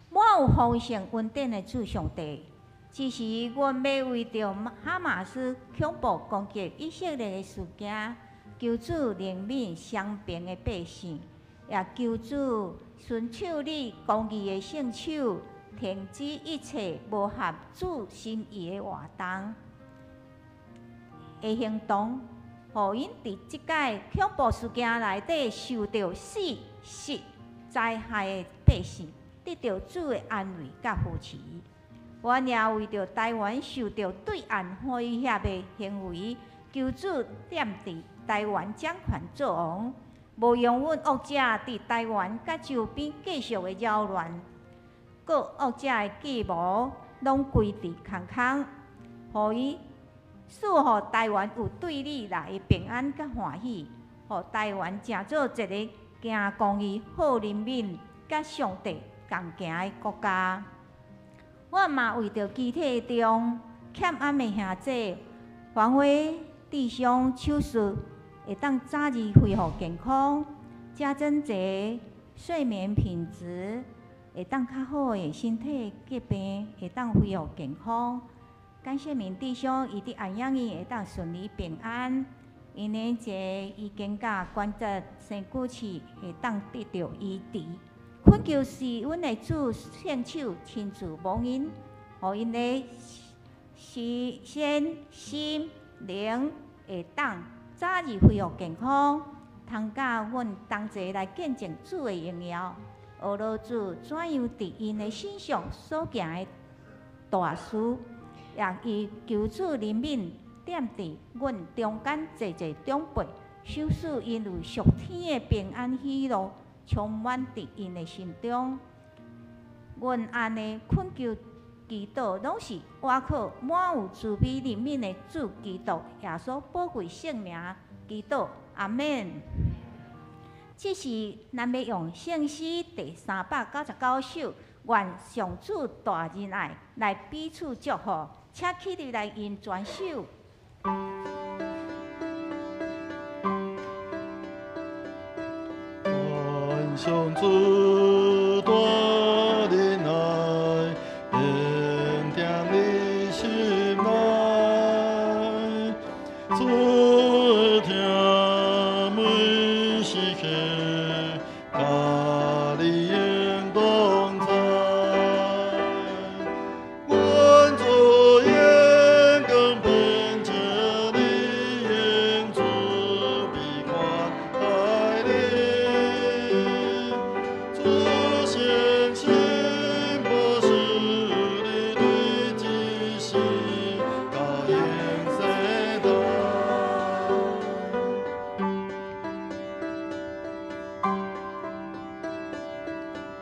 满有丰盛稳定的主上帝。只是阮要为着哈马斯恐怖攻击以色列的事件，求主怜悯伤病的百姓，也求主顺手你公义的圣手，停止一切无合主心意的活动的行动，互因伫即届恐怖事件内底受到死失灾害的百姓，得到主的安慰甲扶持。阮也为着台湾受到对岸威胁的行为，求主点伫台湾掌权作王，无容阮恶者伫台湾甲周边继续的扰乱，各恶者的计谋拢归伫空空，互伊使互台湾有对你来的平安甲欢喜，互台湾成做一个行公义、好人民甲上帝共行的国家。我嘛为着机体中欠安的兄弟，黄花弟兄手术会当早日恢复健康，家珍者睡眠品质会当较好的，身体疾病会当恢复健康。感谢明弟兄伊伫安养院会当顺利平安，因年节伊肩胛关节生骨刺会当得到医治。恳求是阮的主圣手亲自蒙因，互因的身心灵会当早日恢复健康，通甲阮同齐来见证主的荣耀。俄罗主怎样伫因的身上所行的大事，也以求主怜悯点伫阮中间济济长辈，守使因有属天的平安喜乐充满伫因的心中。阮安尼恳求祈祷，拢是我靠满有慈悲怜悯的主基督耶稣宝贵圣名祈祷，阿门。这是咱要用圣诗第399首，愿上主大仁爱来彼此祝福，请起立来吟全首。愿上主大仁爱，应听你心内，主听每时刻，甲你应同在。愿主眼光变成你应主比宽爱你。主先心不是你对己心，高应世代。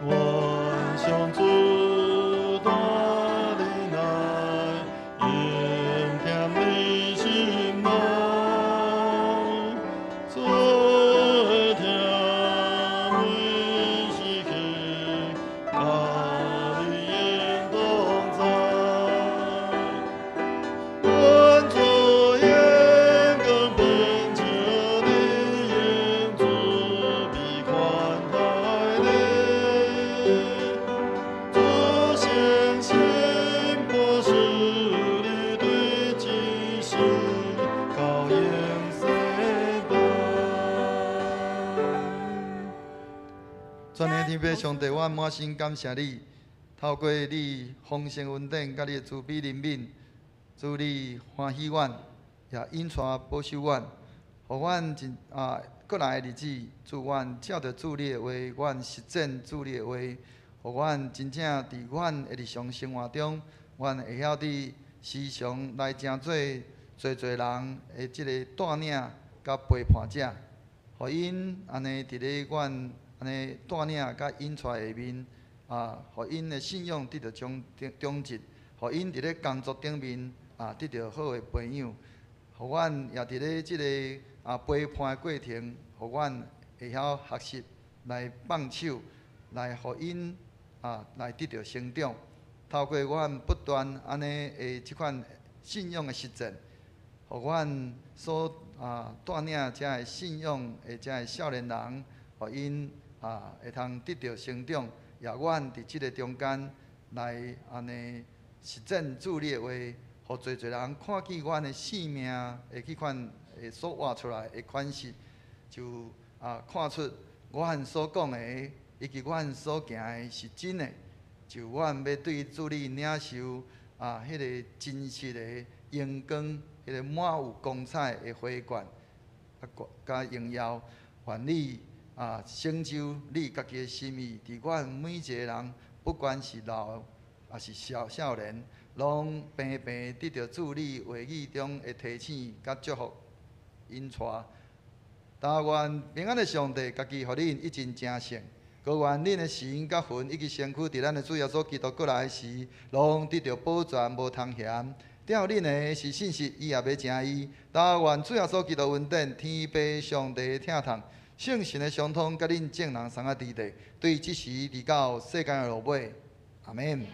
愿上主大仁爱，应听你心内，主听每时刻，甲你应同在。愿主眼光变成你应主比宽待你。主先心不是你对己心，高应世代。全能天父上帝，我满心感谢你，透过你丰盛恩典，甲你的慈悲怜悯，主你欢喜阮，也引带保守阮，互阮过来的日子，主阮照着主你的话，阮实践主你的话，互阮真正伫阮的日常生活中，阮会晓伫时常来正做人的即个带领甲陪伴者，互因安尼伫咧阮安尼带领甲引带下面，互因的信仰得到忠直，互因伫咧工作顶面得到好的朋友，互阮也伫咧即个陪伴的过程，互阮会晓学习来放手，来互因来得到成长。透过阮不断安尼的即款信仰的实践，互阮所带领遮个信仰的遮个少年人，互因会通得到成长。也阮伫即个中间来安尼实践主你的话，互侪侪人看见阮的性命的迄款会所活出来的款式，就看出阮所讲的以及阮所行的是真的。就阮要对主你领受迄个真实的阳光，迄个满有光彩的花冠，甲荣耀，愿你成就你家己的心意，伫阮每一个人，不管是老还是少年，拢平平得到主你话语中的提醒甲祝福，因带。但愿平安的上帝，家己互恁一尽正胜。高愿恁的神甲魂以及身躯，伫咱的主耶稣基督过来时，拢得到保全无通嫌。吊恁的是信实，伊也要正义。但愿主耶稣基督恩典，天父上帝疼痛，圣神的相通，甲恁众人送啊伫地，对即时直到世间的落尾。阿免。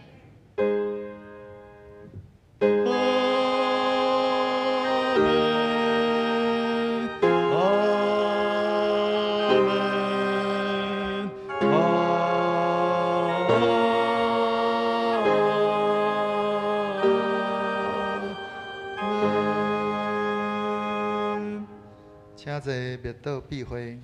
请坐，灭道避讳。